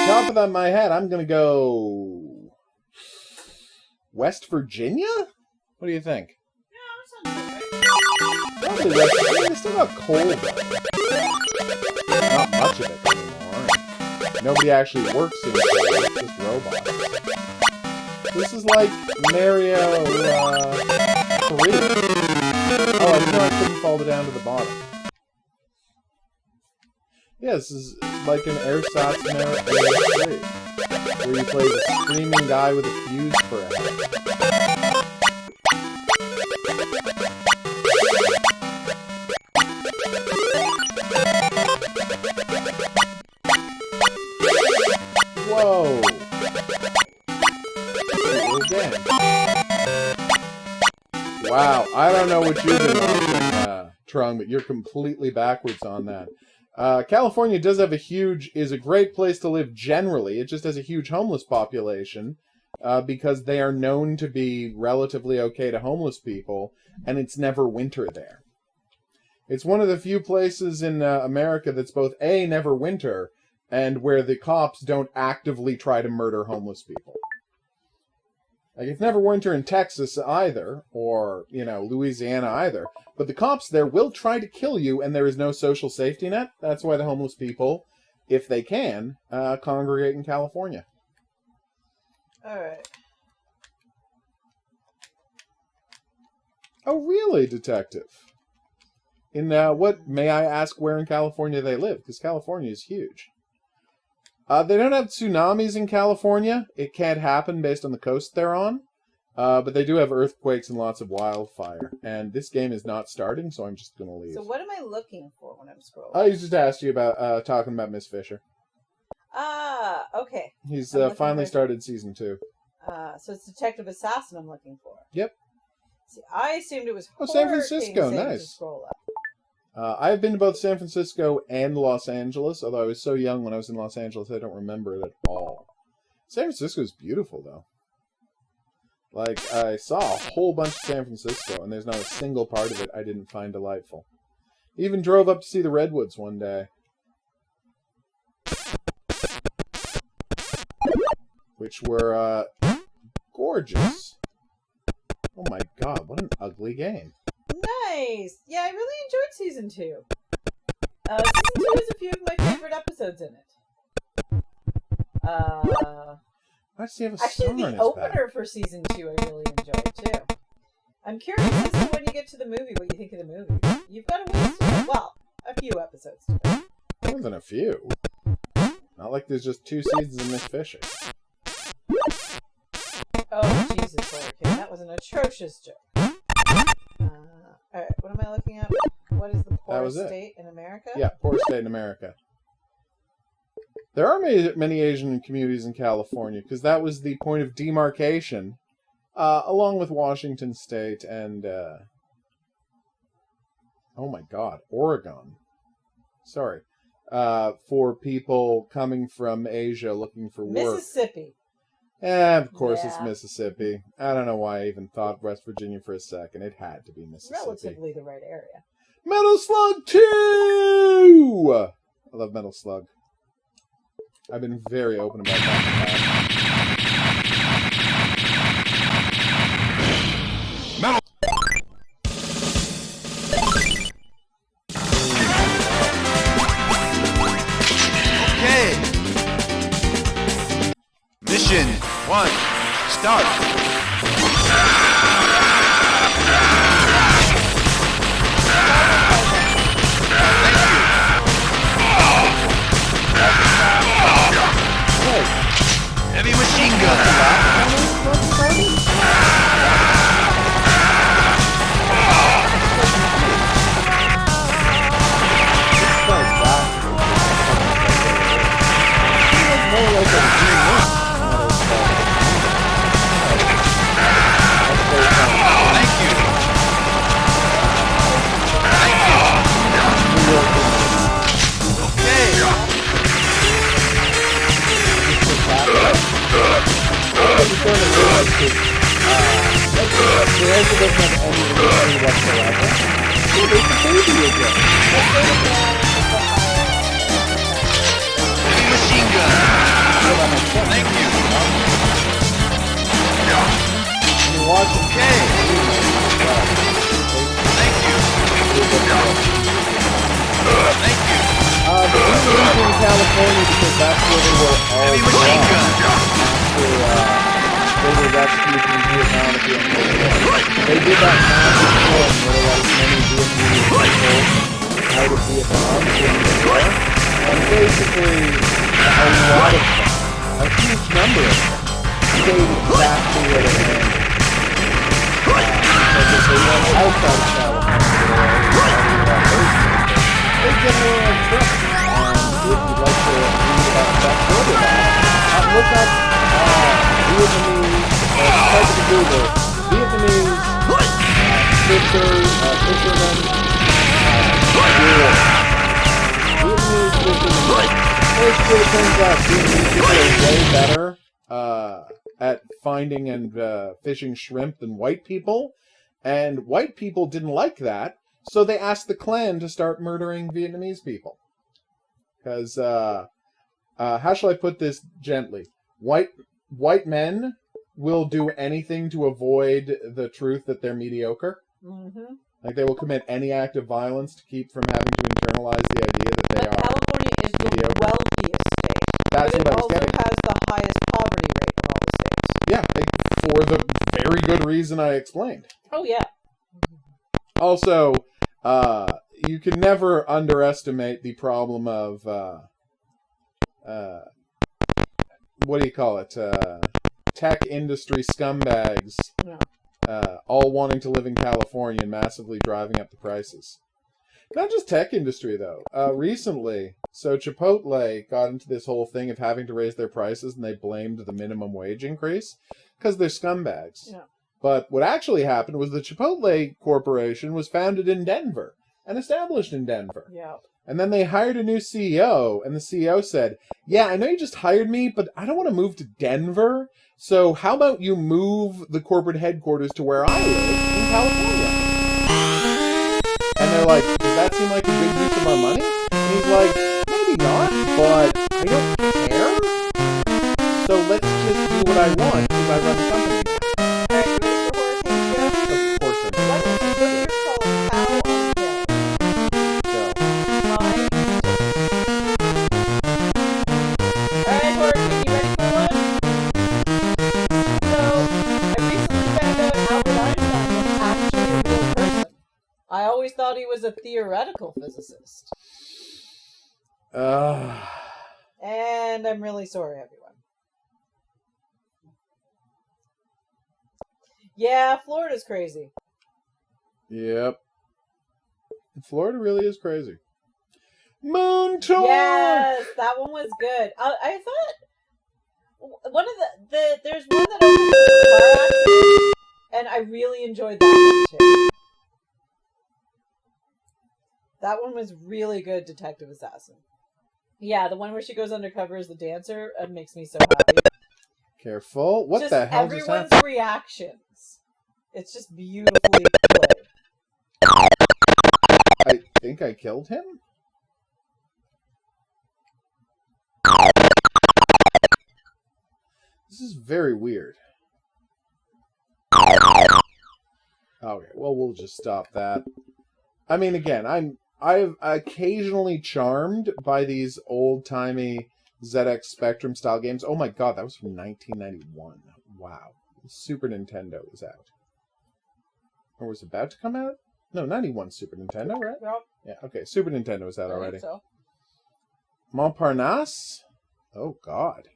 Off the top of my head, I'm gonna go... West Virginia? What do you think? Probably West Virginia. They still got coal, though. Not much of it anymore. Nobody actually works in coal, it's just robots. This is like Mario, Korea. Oh, I couldn't fall down to the bottom. Yeah, this is like an ersatz Mario 3. where you play the screaming guy with a fuse for a head. Whoa! Again. Wow, I don't know what you've been watching, Trung, but you're completely backwards on that. California does have is a great place to live generally. It just has a huge homeless population because they are known to be relatively okay to homeless people, and it's never winter there. It's one of the few places in America that's both A, never winter, and where the cops don't actively try to murder homeless people. Like, it's never winter in Texas either, or, Louisiana either. But the cops there will try to kill you, and there is no social safety net. That's why the homeless people, if they can, congregate in California. Alright. Oh, really, detective? May I ask where in California they live? Because California is huge. They don't have tsunamis in California. It can't happen based on the coast they're on. But they do have earthquakes and lots of wildfire. And this game is not starting, so I'm just going to leave. So what am I looking for when I'm scrolling? I just asked you about talking about Miss Fisher. Ah, okay. He's finally started season 2. So it's Detective Assassin I'm looking for. Yep. See, I assumed it was San Francisco, nice. I've been to both San Francisco and Los Angeles, although I was so young when I was in Los Angeles I don't remember it at all. San Francisco is beautiful, though. Like, I saw a whole bunch of San Francisco, and there's not a single part of it I didn't find delightful. Even drove up to see the Redwoods one day. Which were, gorgeous. Oh my god, what an ugly game. Nice! Yeah, I really enjoyed Season 2. Season 2 has a few of my favorite episodes in it. Why does he have a actually, star on the his opener back? for Season 2 I really enjoyed, too. I'm curious as to when you get to the movie, what you think of the movie. You've got a ways to go. Well, a few episodes to go. More than a few. Not like there's just 2 seasons of Miss Fisher. Oh, Jesus, Hurricane. That was an atrocious joke. Alright, what am I looking at? What is the poorest state in America? Yeah, poorest state in America. There are many Asian communities in California, because that was the point of demarcation, along with Washington State and, oh my god, Oregon. Sorry. For people coming from Asia looking for work. Mississippi. Of course it's Mississippi. I don't know why I even thought West Virginia for a second. It had to be Mississippi. Relatively the right area. Metal Slug 2! I love Metal Slug. I've been very open about that. Metal. Okay. Mission 1. Start. Heavy machine gun. Thank you. Thank you. Okay. Heavy machine gun. Thank you. Okay. Thank you. Thank you. The Indians in California, because that's where they were all Heavy machine gun. after they were rescued from Vietnam at the end of the war. They did that massive film where they let as many Vietnamese people out of Vietnam during the war. And basically, a lot of them, a huge number of them stayed exactly where they landed. Because if they went outside of California, they'd get a little trouble. If you'd like to read about that further, look up Vietnamese, type in Google, Vietnamese fishermen, Vietnamese fishermen. Basically, it turns out Vietnamese people are way better at finding and fishing shrimp than white people, and white people didn't like that, so they asked the Klan to start murdering Vietnamese people. Because, how shall I put this gently? White men will do anything to avoid the truth that they're mediocre. Mm-hmm. Like, they will commit any act of violence to keep from having to internalize the idea that they are California is mediocre. the wealthiest state. That's but what I was it also getting. has the highest poverty rate of all the states. Yeah, for the very good reason I explained. Oh, yeah. Also, you can never underestimate the problem of, what do you call it? Tech industry scumbags, all wanting to live in California and massively driving up the prices. Not just tech industry, though. Recently, so Chipotle got into this whole thing of having to raise their prices, and they blamed the minimum wage increase because they're scumbags. Yeah. But what actually happened was the Chipotle Corporation was founded in Denver and established in Denver. Yeah. And then they hired a new CEO, and the CEO said, yeah, I know you just hired me, but I don't want to move to Denver, so how about you move the corporate headquarters to where I live in California? And they're like, does that seem like a good use of our money? And he's like, maybe not, but I don't care. So let's just do what I want, because I run the company. Thought he was a theoretical physicist. And I'm really sorry, everyone. Yeah, Florida's crazy. Yep. Florida really is crazy. Moon tour! Yes, that one was good. I thought one of there's one that opens with a car accident, and I really enjoyed that one too. That one was really good, Detective Assassin. Yeah, the one where she goes undercover as the dancer, it makes me so happy. Careful. What the hell just happened? Everyone's reactions. It's just beautifully played. I think I killed him? This is very weird. Okay, well, we'll just stop that. I mean, again, I'm occasionally charmed by these old-timey ZX Spectrum style games. Oh my god, that was from 1991. Wow. Super Nintendo was out. Or was about to come out? No, 91 Super Nintendo, right? Yep. Yeah, okay, Super Nintendo was out already. So. Montparnasse? Oh god.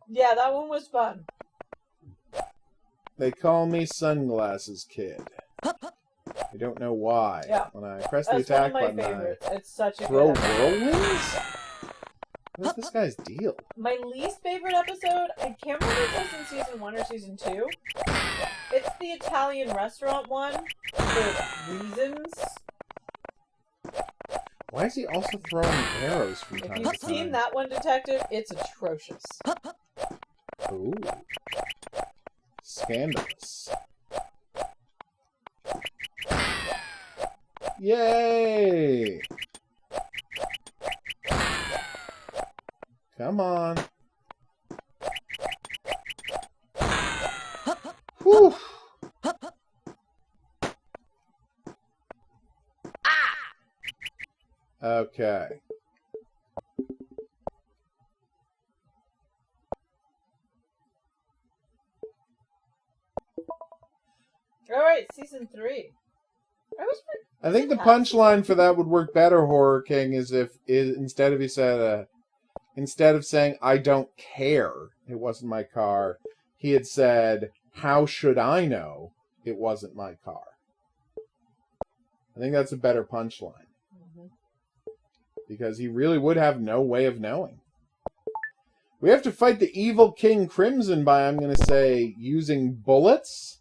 Yeah, that one was fun. They call me Sunglasses Kid. I don't know why. Yeah. When I press the attack button, it's such a throw good whirlwinds? What's this guy's deal? My least favorite episode, I can't remember if it was in season 1 or season 2. It's the Italian restaurant one, for reasons. Why is he also throwing arrows from time to time? If you've seen that one, Detective, it's atrocious. Ooh. Scandalous. Yay! Come on. Whew. Okay. Alright, season 3. I think the punchline for that would work better, Horror King, is if instead of he said, instead of saying, I don't care, it wasn't my car, he had said, how should I know it wasn't my car? I think that's a better punchline. Mhm. Because he really would have no way of knowing. We have to fight the evil King Crimson by, I'm going to say, using bullets?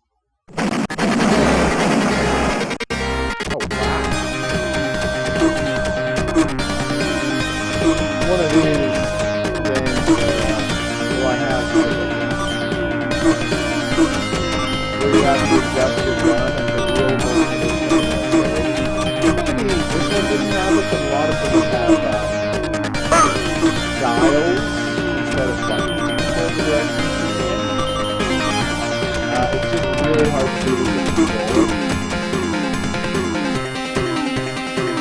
Oh, wow. One of these games do I have where you have to adjust your gun and the real version is maybe this one didn't have it, but a lot of them have dials instead of buttons. It's just really hard to do with the controller.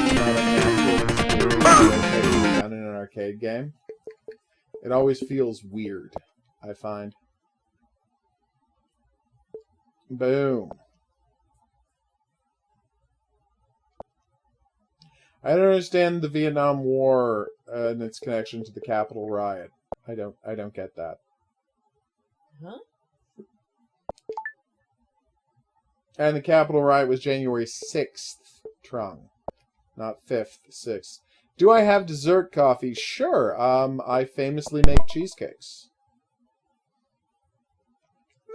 It's not a natural experience rotating the gun in an arcade game. It always feels weird, I find. Boom. I don't understand the Vietnam War and its connection to the Capitol riot. I don't get that. Huh? And the Capitol riot was January 6th, Trung. Not 5th, 6th. Do I have dessert coffee? Sure. I famously make cheesecakes.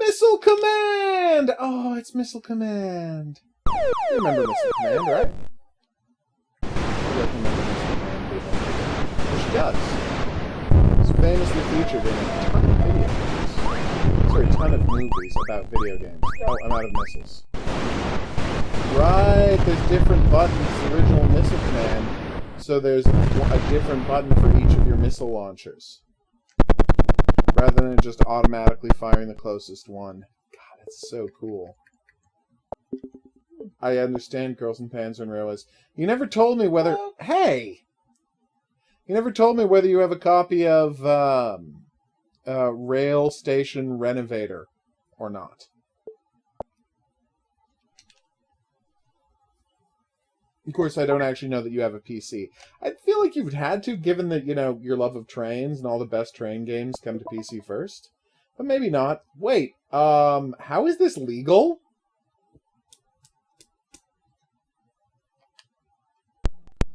Missile Command! Oh, it's Missile Command. You remember Missile Command, right? Who doesn't remember Missile Command, people? Well, she does. It's famously featured in a ton of video games. Sorry, a ton of movies about video games. Oh, I'm out of missiles. Right, there's different buttons. The original Missile Command. So there's a different button for each of your missile launchers. Rather than just automatically firing the closest one. God, it's so cool. I understand Girls in Panzer and Railways. You never told me whether... Hey! You never told me whether you have a copy of Rail Station Renovator or not. Of course, I don't actually know that you have a PC. I feel like you've had to, given that, you know, your love of trains and all the best train games come to PC first. But maybe not. Wait, how is this legal?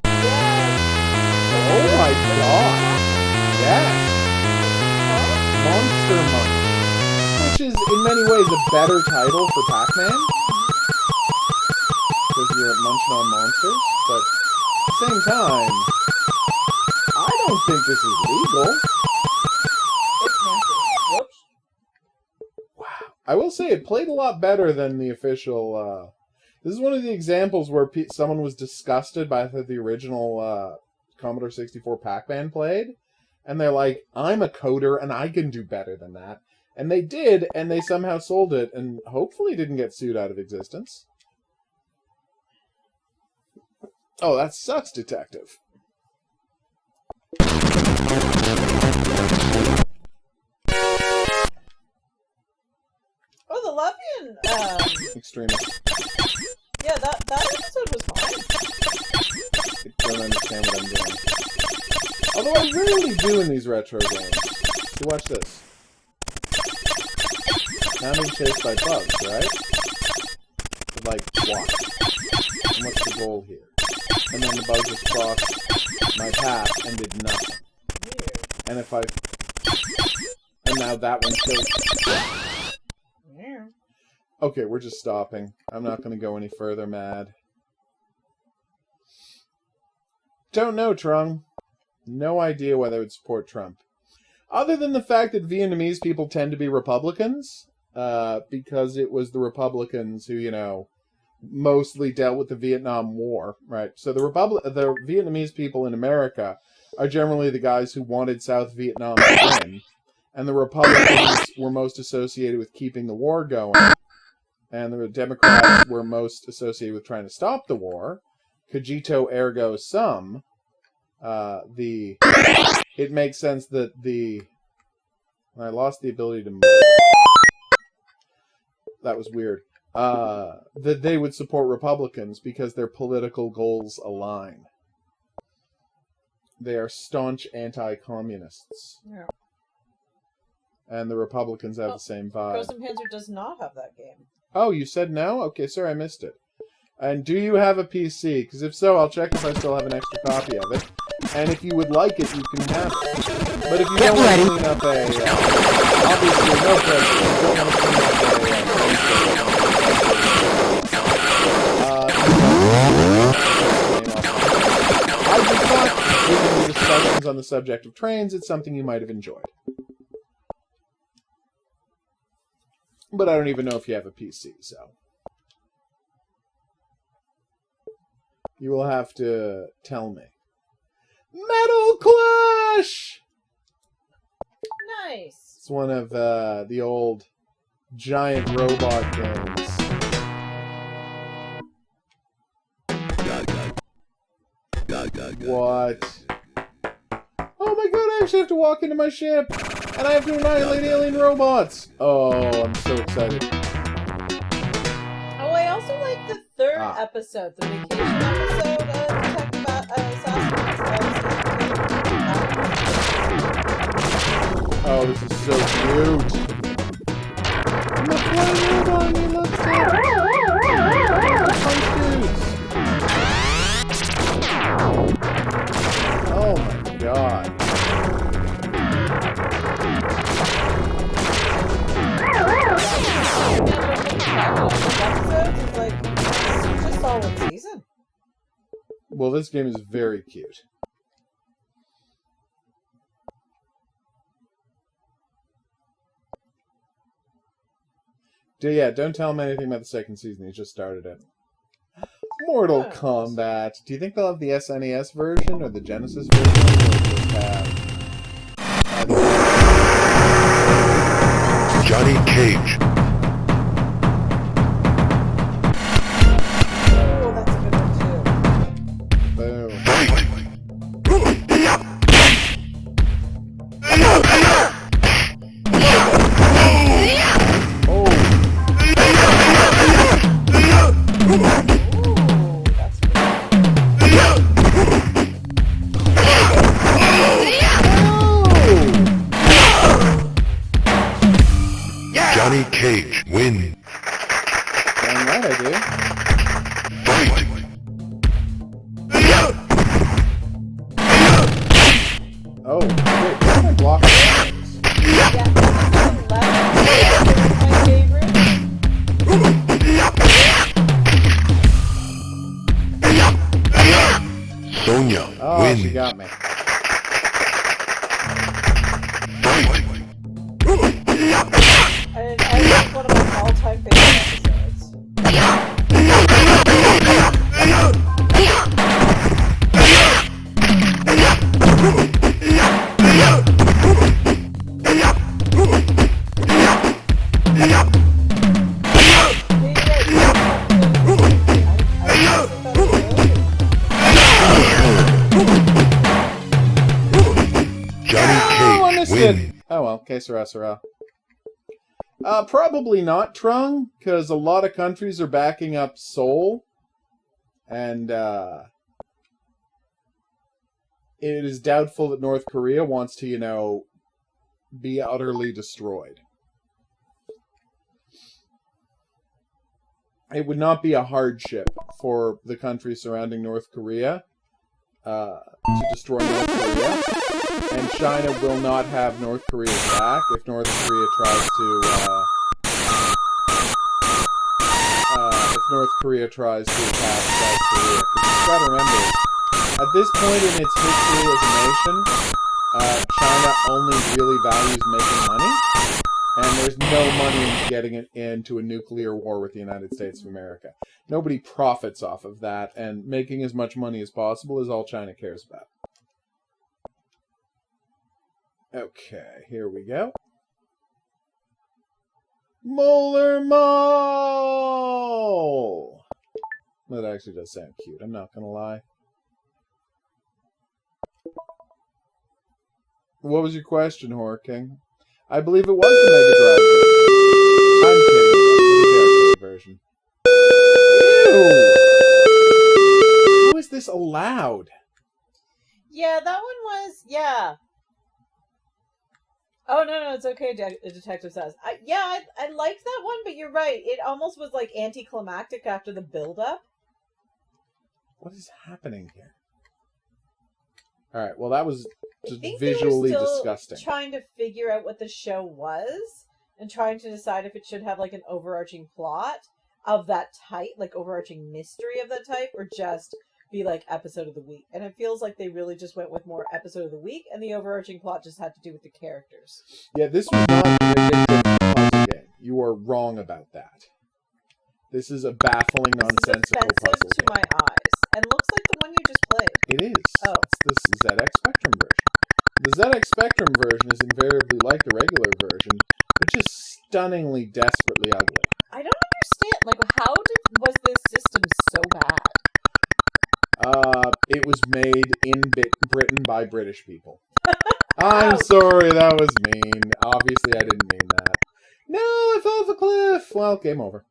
Oh my god! Yes! Monster Monk. Which is, in many ways, a better title for Pac-Man. Because you're munching on monsters, but at the same time, I don't think this is legal. Whoops. Wow. I will say it played a lot better than the official, This is one of the examples where someone was disgusted by how the original, Commodore 64 Pac-Man played, and they're like, I'm a coder, and I can do better than that. And they did, and they somehow sold it, and hopefully didn't get sued out of existence. Oh, that sucks, detective. Oh, the Levian, Extremist. yeah, that episode was fine. I don't understand what I'm doing. Although I rarely do in these retro games. So watch this. Now I'm being chased by bugs, right? But, like, watch. And what's the goal here? And then the bug just crossed my path and did nothing. Weird. And if I... And now that one killed... Yeah. Okay, we're just stopping. I'm not going to go any further mad. Don't know, Trung. No idea whether I would support Trump. Other than the fact that Vietnamese people tend to be Republicans, because it was the Republicans who, you know, mostly dealt with the Vietnam War, right? So the Vietnamese people in America are generally the guys who wanted South Vietnam to win, and the Republicans were most associated with keeping the war going, and the Democrats were most associated with trying to stop the war. Cogito ergo sum. It makes sense that I lost the ability to move. That was weird. That they would support Republicans because their political goals align. They are staunch anti-communists. Yeah. And the Republicans have the same vibe. Frozen Panzer does not have that game. Oh, you said no? Okay, sorry, I missed it. And do you have a PC? Because if so, I'll check if I still have an extra copy of it. And if you would like it, you can have it. But if you don't want to clean up a... obviously, no pressure. If you don't want to clean up I just thought, given the discussions on the subject of trains, it's something you might have enjoyed. But I don't even know if you have a PC, so... You will have to tell me. Metal Clash! Nice. It's one of the old giant robot games. What? Oh my god, I actually have to walk into my ship! And I have to annihilate alien robots! Oh, I'm so excited. Oh, I also like the third episode, the vacation episode of Detective Assassins. Oh, this is so cute! I'm a flying robot and he looks like punch dudes! Oh my god. Episodes is like just all one season. Well, this game is very cute. Yeah, don't tell him anything about the second season. He just started it. Mortal Kombat. Do you think they'll have the SNES version or the Genesis version? Or just have... Johnny Cage. Oh, that's a good one too. Boom. Johnny Cage win. Damn right I do. Fight. Oh, wait, why am I blocking things? Yeah, this is my favorite. Sonya Oh, win. she got me. Fight. And it's one of my all-time favorite episodes. Johnny Cage win. Oh well, que sera, sera. Probably not Trung, because a lot of countries are backing up Seoul. And, it is doubtful that North Korea wants to, you know, be utterly destroyed. It would not be a hardship for the countries surrounding North Korea to destroy North Korea. And China will not have North Korea's back if North Korea tries to, attack South Korea. Because you've got to remember, at this point in its history as a nation, China only really values making money, and there's no money in getting it into a nuclear war with the United States of America. Nobody profits off of that, and making as much money as possible is all China cares about. Okay, here we go. Molar Mall! That actually does sound cute, I'm not gonna lie. What was your question, Horror King? I believe it was the Mega Drive version. I'm kidding. It was the arcade version. Ew! How is this allowed? Yeah, that one was, yeah. Oh, no, it's okay, Detective says. I liked that one, but you're right. It almost was, like, anticlimactic after the build-up. What is happening here? Alright, well, that was just I think visually they were still disgusting. trying to figure out what the show was, and trying to decide if it should have, like, an overarching plot of that type, like, overarching mystery of that type, or just be like episode of the week. And it feels like they really just went with more episode of the week, and the overarching plot just had to do with the characters. Yeah, this was not an addictive puzzle game. You are wrong about that. This is a baffling, nonsensical This is puzzle offensive to game. my eyes, and looks like the one you just played. It is. Oh. It's the ZX Spectrum version. The ZX Spectrum version is invariably like the regular version, but just stunningly, desperately ugly. I don't understand. Like, was this system so bad? It was made in Britain by British people. I'm sorry, that was mean. Obviously, I didn't mean that. No, I fell off a cliff. Well, game over.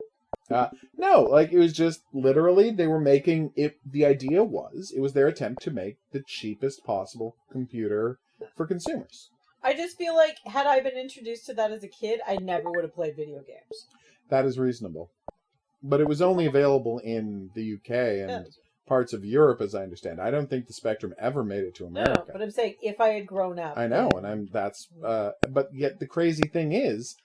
No, like, it was just, literally, they were making it, the idea was, it was their attempt to make the cheapest possible computer for consumers. I just feel like, had I been introduced to that as a kid, I never would have played video games. That is reasonable. But it was only available in the UK and parts of Europe, as I understand. I don't think the Spectrum ever made it to America. No, but I'm saying, if I had grown up... I know, and but yet the crazy thing is,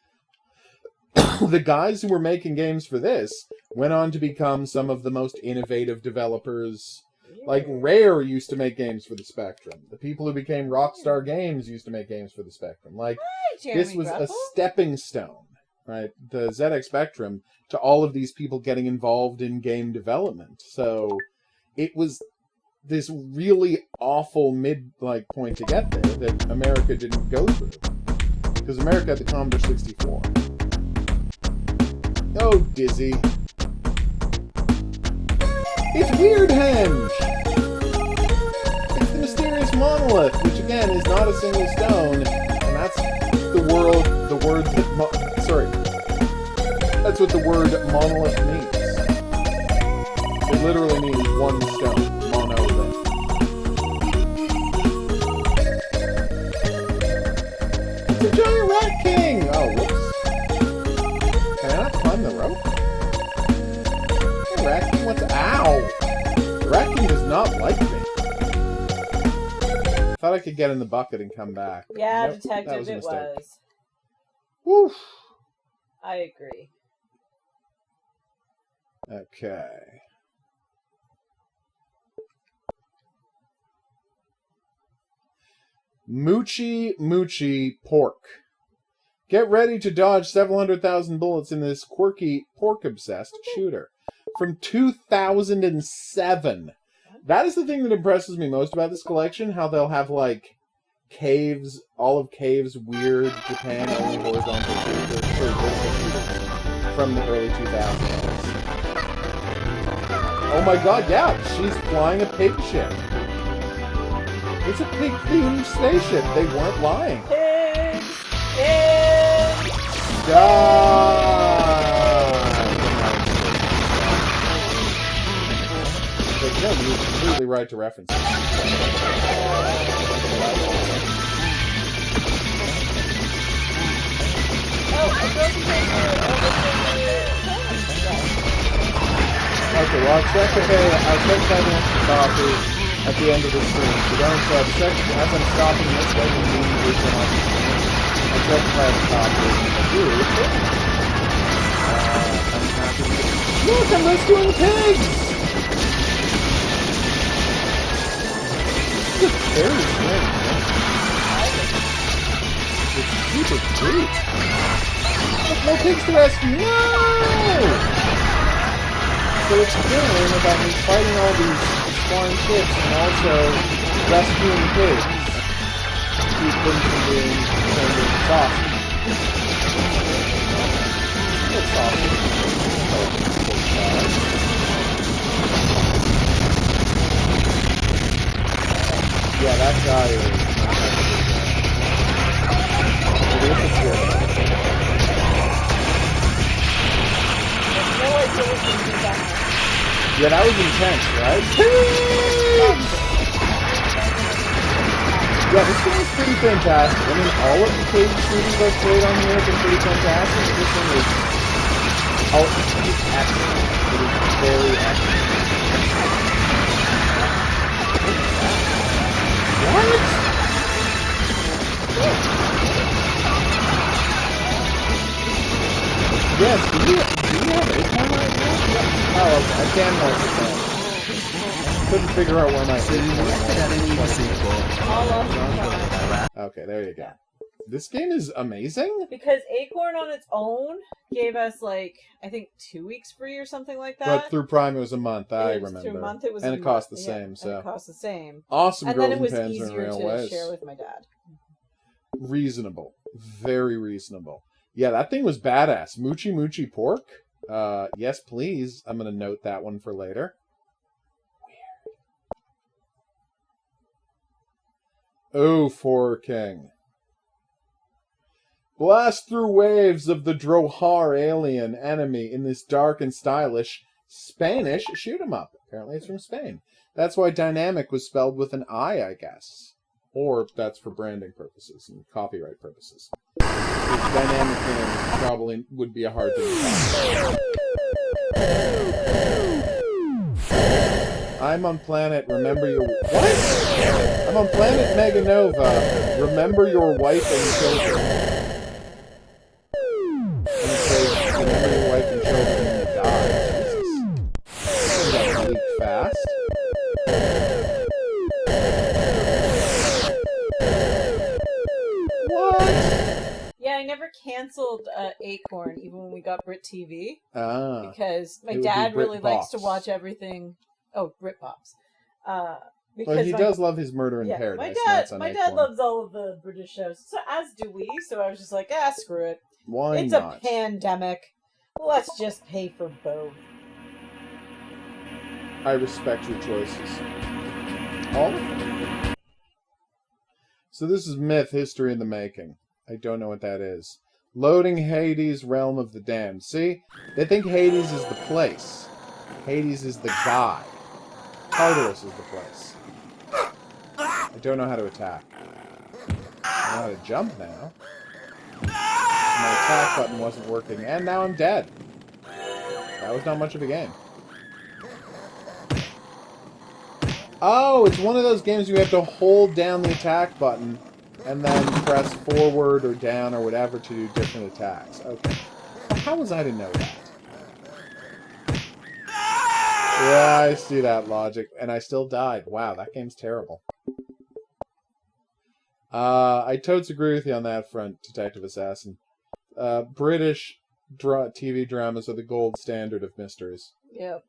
the guys who were making games for this went on to become some of the most innovative developers. Like, Rare used to make games for the Spectrum. The people who became Rockstar Games used to make games for the Spectrum. Like, this was a stepping stone, right? The ZX Spectrum to all of these people getting involved in game development. So, it was this really awful point to get there that America didn't go through. Because America had the Commodore 64. Oh, Dizzy. It's Weirdhenge! It's the mysterious monolith, which again is not a single stone, and that's the word that's what the word monolith means. It literally means one stone. Monolith. It's a giant rat king! Oh, whoops. Can I not climb the rope? Hey, rat king, ow! The rat king does not like me. I thought I could get in the bucket and come back. Yeah, nope, Detective, it mistake. was. Woof. I agree. Okay. Moochie pork. Get ready to dodge several 100,000 bullets in this quirky pork-obsessed shooter. From 2007. That is the thing that impresses me most about this collection, how they'll have, like, caves, Olive Cave's weird Japan only horizontal vertical shooters from the early 2000s. Oh my god, yeah, she's flying a pig ship. It's a pig-themed spaceship. They weren't lying. Pigs! Pigs! God! But no, you're completely right to reference it. Okay, well, I'll check if I want to copy at the end of the stream. So don't check as I'm stopping this way and doing this one off the screen. I'll check if I have a copy. If I do, I'm happy to... Look, I'm rescuing pigs! This is a very strange thing. It's super cute. Look, more pigs to rescue! No! So it's feeling about me fighting all these foreign ships and also rescuing pigs to keep them from being turned into sausage. Good sausage. Yeah, that guy is not that good. It is a good. Yeah, that was intense, right? Yeah, this game is pretty fantastic. I mean, all of the Cage movies I've played on here have been pretty fantastic. This one is... Oh, it's excellent. It is very excellent. What? Yes, do you have Acorn right now? Yes. Oh, okay. I can mark it down. Couldn't figure out where my Okay, there you go. Yeah. This game is amazing. Because Acorn on its own gave us like I think 2 weeks free or something like that. But through Prime it was a month, I remember. Through a month it was and a it cost the month, same, so. And it cost the same. Awesome and Girls then it was and Pans in easier Real to Ways. share with my dad. Reasonable. Very reasonable. Yeah, that thing was badass. Moochie Moochie Pork? Yes, please. I'm going to note that one for later. Weird. Oh, for King. Blast through waves of the Drohar alien enemy in this dark and stylish Spanish shoot-'em-up. Apparently it's from Spain. That's why dynamic was spelled with an I guess. Or that's for branding purposes and copyright purposes. Which dynamic name probably would be a hard thing to find. I'm on planet, remember your... What? I'm on planet Meganova. Remember your wife and children. And it says, remember your wife and children when you die. Jesus. That leak fast. Yeah, I never canceled Acorn, even when we got Brit TV. Ah. Because my It would dad be really likes to BritBox. watch everything. Oh, Britbox. Because Well, he does love his Murder in yeah, Paradise. my dad loves all of the British shows, so as do we. So I was just like, screw it. Why It's not? a pandemic. Let's just pay for both. I respect your choices. All of them. So this is myth, history in the making. I don't know what that is. Loading Hades, Realm of the Damned. See? They think Hades is the place. Hades is the guy. Tartarus is the place. I don't know how to attack. I know how to jump now. My attack button wasn't working, and now I'm dead. That was not much of a game. Oh, it's one of those games you have to hold down the attack button and then press forward or down or whatever to do different attacks. Okay. Well, how was I to know that? Yeah, I see that logic. And I still died. Wow, that game's terrible. I totes agree with you on that front, Detective Assassin. British TV dramas are the gold standard of mysteries. Yep.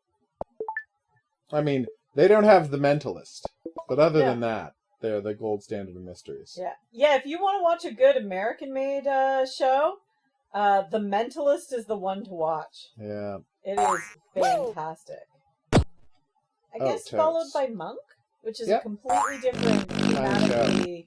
I mean, they don't have The Mentalist. But other than that, they're the gold standard of mysteries. Yeah. Yeah, if you want to watch a good American-made show, The Mentalist is the one to watch. Yeah. It is fantastic. I guess totes. followed by Monk, which is a completely different thematically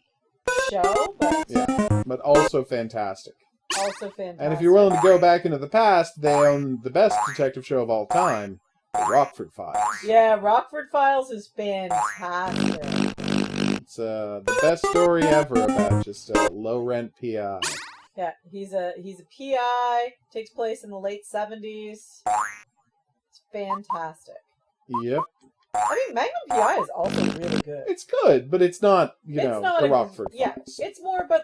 show, but yeah, but also fantastic. also fantastic. And if you're willing to go back into the past, they own the best detective show of all time, The Rockford Files. Yeah, Rockford Files is fantastic. It's the best story ever about just a low-rent PI. Yeah, he's a PI, takes place in the late 70s. It's fantastic. Yep. I mean, Magnum PI is also really good. It's good, but it's not, It's not the a- Rockford Files. Yeah, it's more about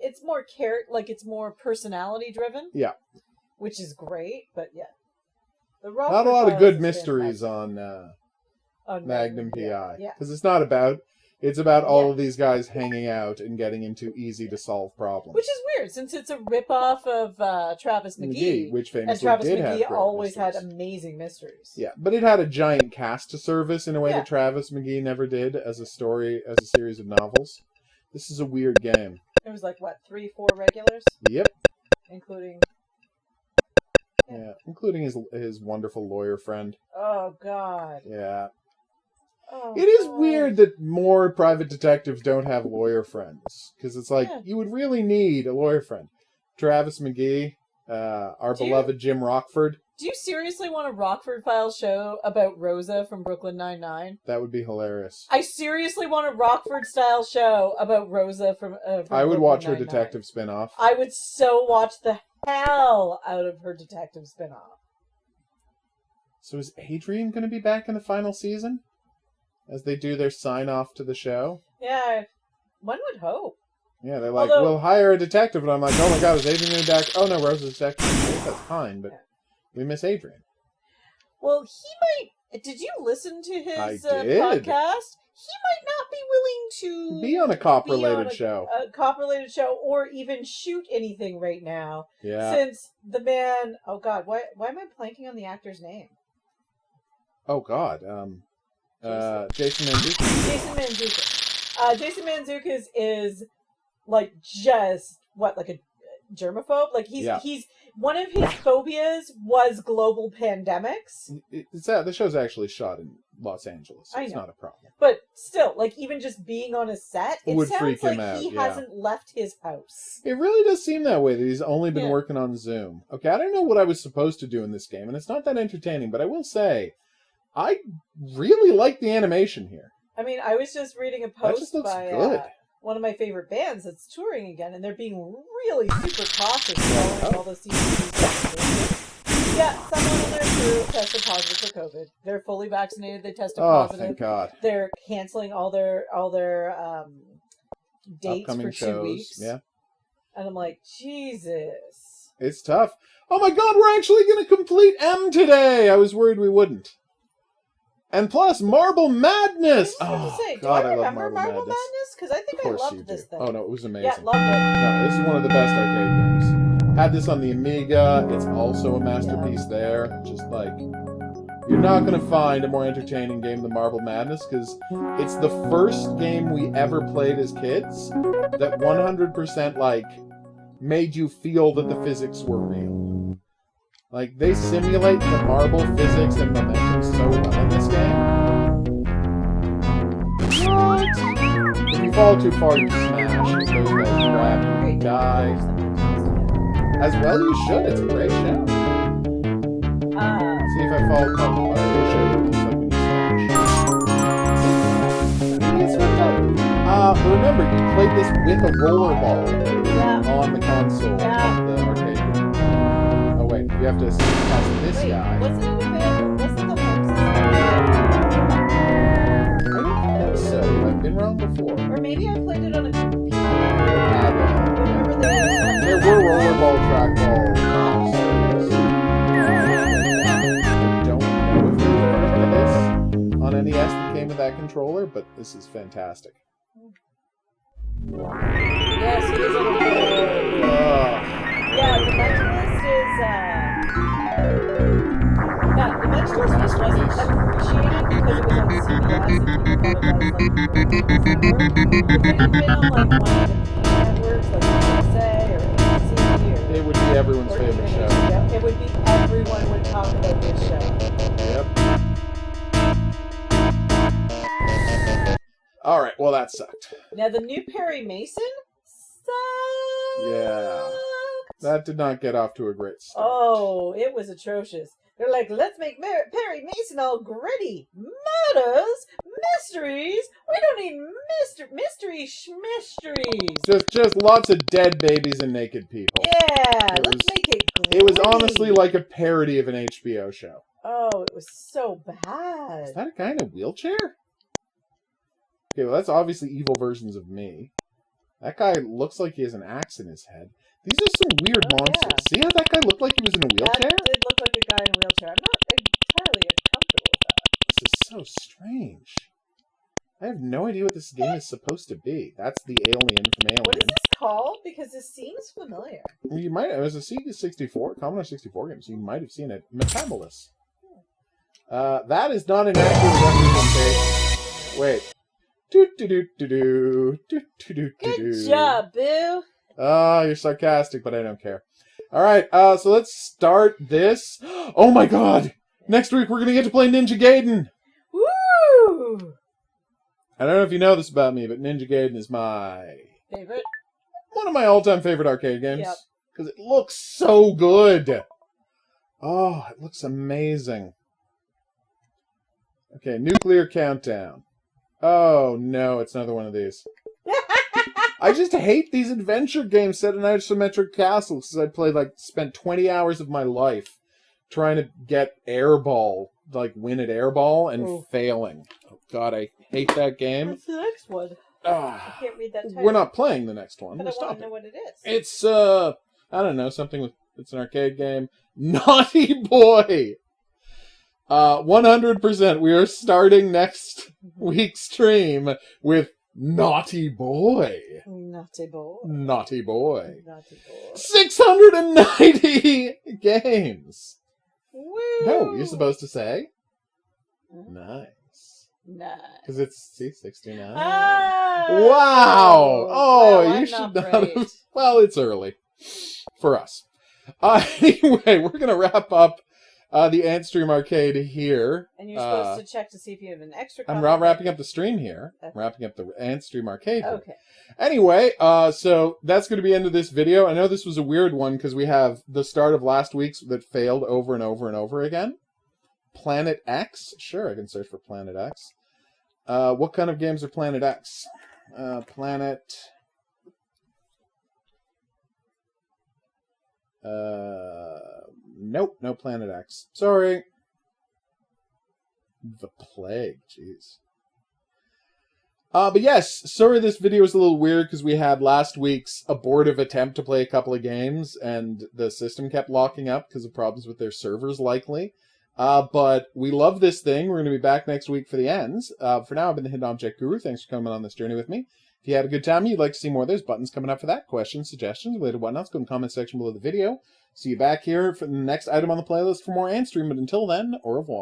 it's more personality driven. Yeah. Which is great, but yeah. The Not Rockford a lot of Files good is mysteries fantastic. on Magnum PI. Yeah. Because it's not about... It's about all of these guys hanging out and getting into easy-to-solve problems. Which is weird, since it's a rip-off of Travis McGee. Which famously and Travis did have McGee great always mysteries. had amazing mysteries. Yeah, but it had a giant cast to service in a way Yeah. that Travis McGee never did as a series of novels. This is a weird game. There was like, what, 3-4 regulars? Yep. Including... Yeah, including his wonderful lawyer friend. Oh, God. Yeah. Oh, It is God. weird that more private detectives don't have lawyer friends. Because it's like, you would really need a lawyer friend. Travis McGee, our beloved Jim Rockford. Do you seriously want a Rockford Files show about Rosa from Brooklyn Nine-Nine? That would be hilarious. I seriously want a Rockford-style show about Rosa from I would Brooklyn watch her Nine-Nine. detective spinoff. I would so watch the hell out of her detective spinoff. So is Adrian going to be back in the final season? As they do their sign-off to the show? Yeah, one would hope. Yeah, they're like, Although- we'll hire a detective. And I'm like, oh my god, is Adrian going to be back? Oh no, Rosa's a detective. I guess that's fine, but we miss Adrian. Well, he might... Did you listen to his I did. podcast? He might not be willing to... Be on a cop-related show. A cop-related show, or even shoot anything right now. Yeah. Since the man... Oh god, why am I blanking on the actor's name? Oh god. Jason Mantzoukas. Jason Mantzoukas. Jason Mantzoukas is like just like a germaphobe. Like he's one of his phobias was global pandemics. The show's actually shot in Los Angeles. So I it's know. not a problem. But still, like even just being on a set, it Would sounds freak like him out, he yeah. hasn't left his house. It really does seem that way, that he's only been Yeah. working on Zoom. Okay, I don't know what I was supposed to do in this game, and it's not that entertaining, but I will say, I really like the animation here. I mean, I was just reading a That post just looks by good. one of my favorite bands that's touring again, and they're being really super cautious following all the CDC. Yeah, someone on their crew tested positive for COVID. They're fully vaccinated. They tested Oh, positive. thank God. They're canceling all their dates Upcoming for 2 shows. weeks. Yeah. And I'm like, Jesus. It's tough. Oh my god, we're actually going to complete M today! I was worried we wouldn't. And plus, Marble Madness! I was Oh, about to say, god, do I I love remember Marble Madness. Because I think Of I course you loved do. this thing. Oh no, it was amazing. Yeah, loved it. No, this is one of the best arcade games. Had this on the Amiga. It's also a masterpiece there. Just like, you're not going to find a more entertaining game than Marble Madness, because it's the first game we ever played as kids that 100% like made you feel that the physics were real. Like, they simulate the marble physics and momentum so well in this game. What? If you fall too far, you smash. If those guys grab you, you die. As well you should. It's a great show. See if I fall. Oh, I show you what it looks like when you smash. It's swept up. Remember, you played this with a rollerball Yeah. on the console Yeah. of the arcade game. Oh wait, you have to pass this Wait, guy. wasn't it available? Wasn't the home system? I don't think so. I've been wrong before. Or maybe I played it on a computer. Yeah. Remember There were rollerball trackball servers. I don't know if there's a version of this on NES that came with that controller, but this is fantastic. Yes, it is on a computer. Yeah, the Mentalist is, yeah, the Mentalist just wasn't appreciated because it was on CBS and people thought it was like If it had been on like one of the networks like USA or ABC It would be everyone's or favorite even show. HBO, it would be everyone would talk about this show. Yep. Alright, well that sucked. Now the new Perry Mason sucked. Yeah. That did not get off to a great start. Oh, it was atrocious. They're like, let's make Perry Mason all gritty. Murders? Mysteries? We don't need mystery schmysteries. Just lots of dead babies and naked people. Yeah, It let's was- make it gritty. It was honestly like a parody of an HBO show. Oh, it was so bad. Is that a guy in a wheelchair? Okay, well that's obviously evil versions of me. That guy looks like he has an axe in his head. These are some weird Oh, monsters. yeah. See how that guy looked like he was in a wheelchair? That did look like a guy in a wheelchair. I'm not entirely comfortable with that. This is so strange. I have no idea what this game is supposed to be. That's the alien from Alien. What is this called? Because this seems familiar. You might. It was a C64, Commodore 64 game, so you might have seen it. Metabolus. That is not an accurate representation. Wait. Good job, Boo. You're sarcastic, but I don't care. Alright, so let's start this. Oh my god! Next week we're gonna get to play Ninja Gaiden! Woo! I don't know if you know this about me, but Ninja Gaiden is my... Favorite? one of my all-time favorite arcade games. Yep. Because it looks so good! Oh, it looks amazing. Okay, nuclear countdown. Oh, no, it's another one of these. I just hate these adventure games set in isometric castles because spent 20 hours of my life trying to get airball, win at airball and failing. Oh, God, I hate that game. What's the next one? I can't read that title. We're not playing the next one. But I want to know what it is. It's, I don't know, it's an arcade game. Naughty Boy! 100%. We are starting next week's stream with Naughty Boy. Naughty Boy. Naughty Boy. Naughty Boy. 690 games. Woo! No, you're supposed to say. Nice. Nice. Because it's, 69. Oh! Wow! Oh, Well, you I'm should not not great. have... Well, it's early. For us. Anyway, we're going to wrap up the Antstream arcade here. And you're supposed to check to see if you have an extra I'm comment. not wrapping up the stream here. Okay. I'm wrapping up the Antstream arcade here. Okay. Anyway, so that's going to be the end of this video. I know this was a weird one because we have the start of last week's that failed over and over and over again. Planet X? Sure, I can search for Planet X. What kind of games are Planet X? Planet... Nope, no Planet X. Sorry. The Plague, jeez. But yes, sorry this video was a little weird because we had last week's abortive attempt to play a couple of games and the system kept locking up because of problems with their servers likely. But we love this thing. We're going to be back next week for the ends. For now, I've been the Hidden Object Guru. Thanks for coming on this journey with me. If you had a good time and you'd like to see more, there's buttons coming up for that. Questions, suggestions, related whatnots, go in the comment section below the video. See you back here for the next item on the playlist for more Antstream. But until then, au revoir.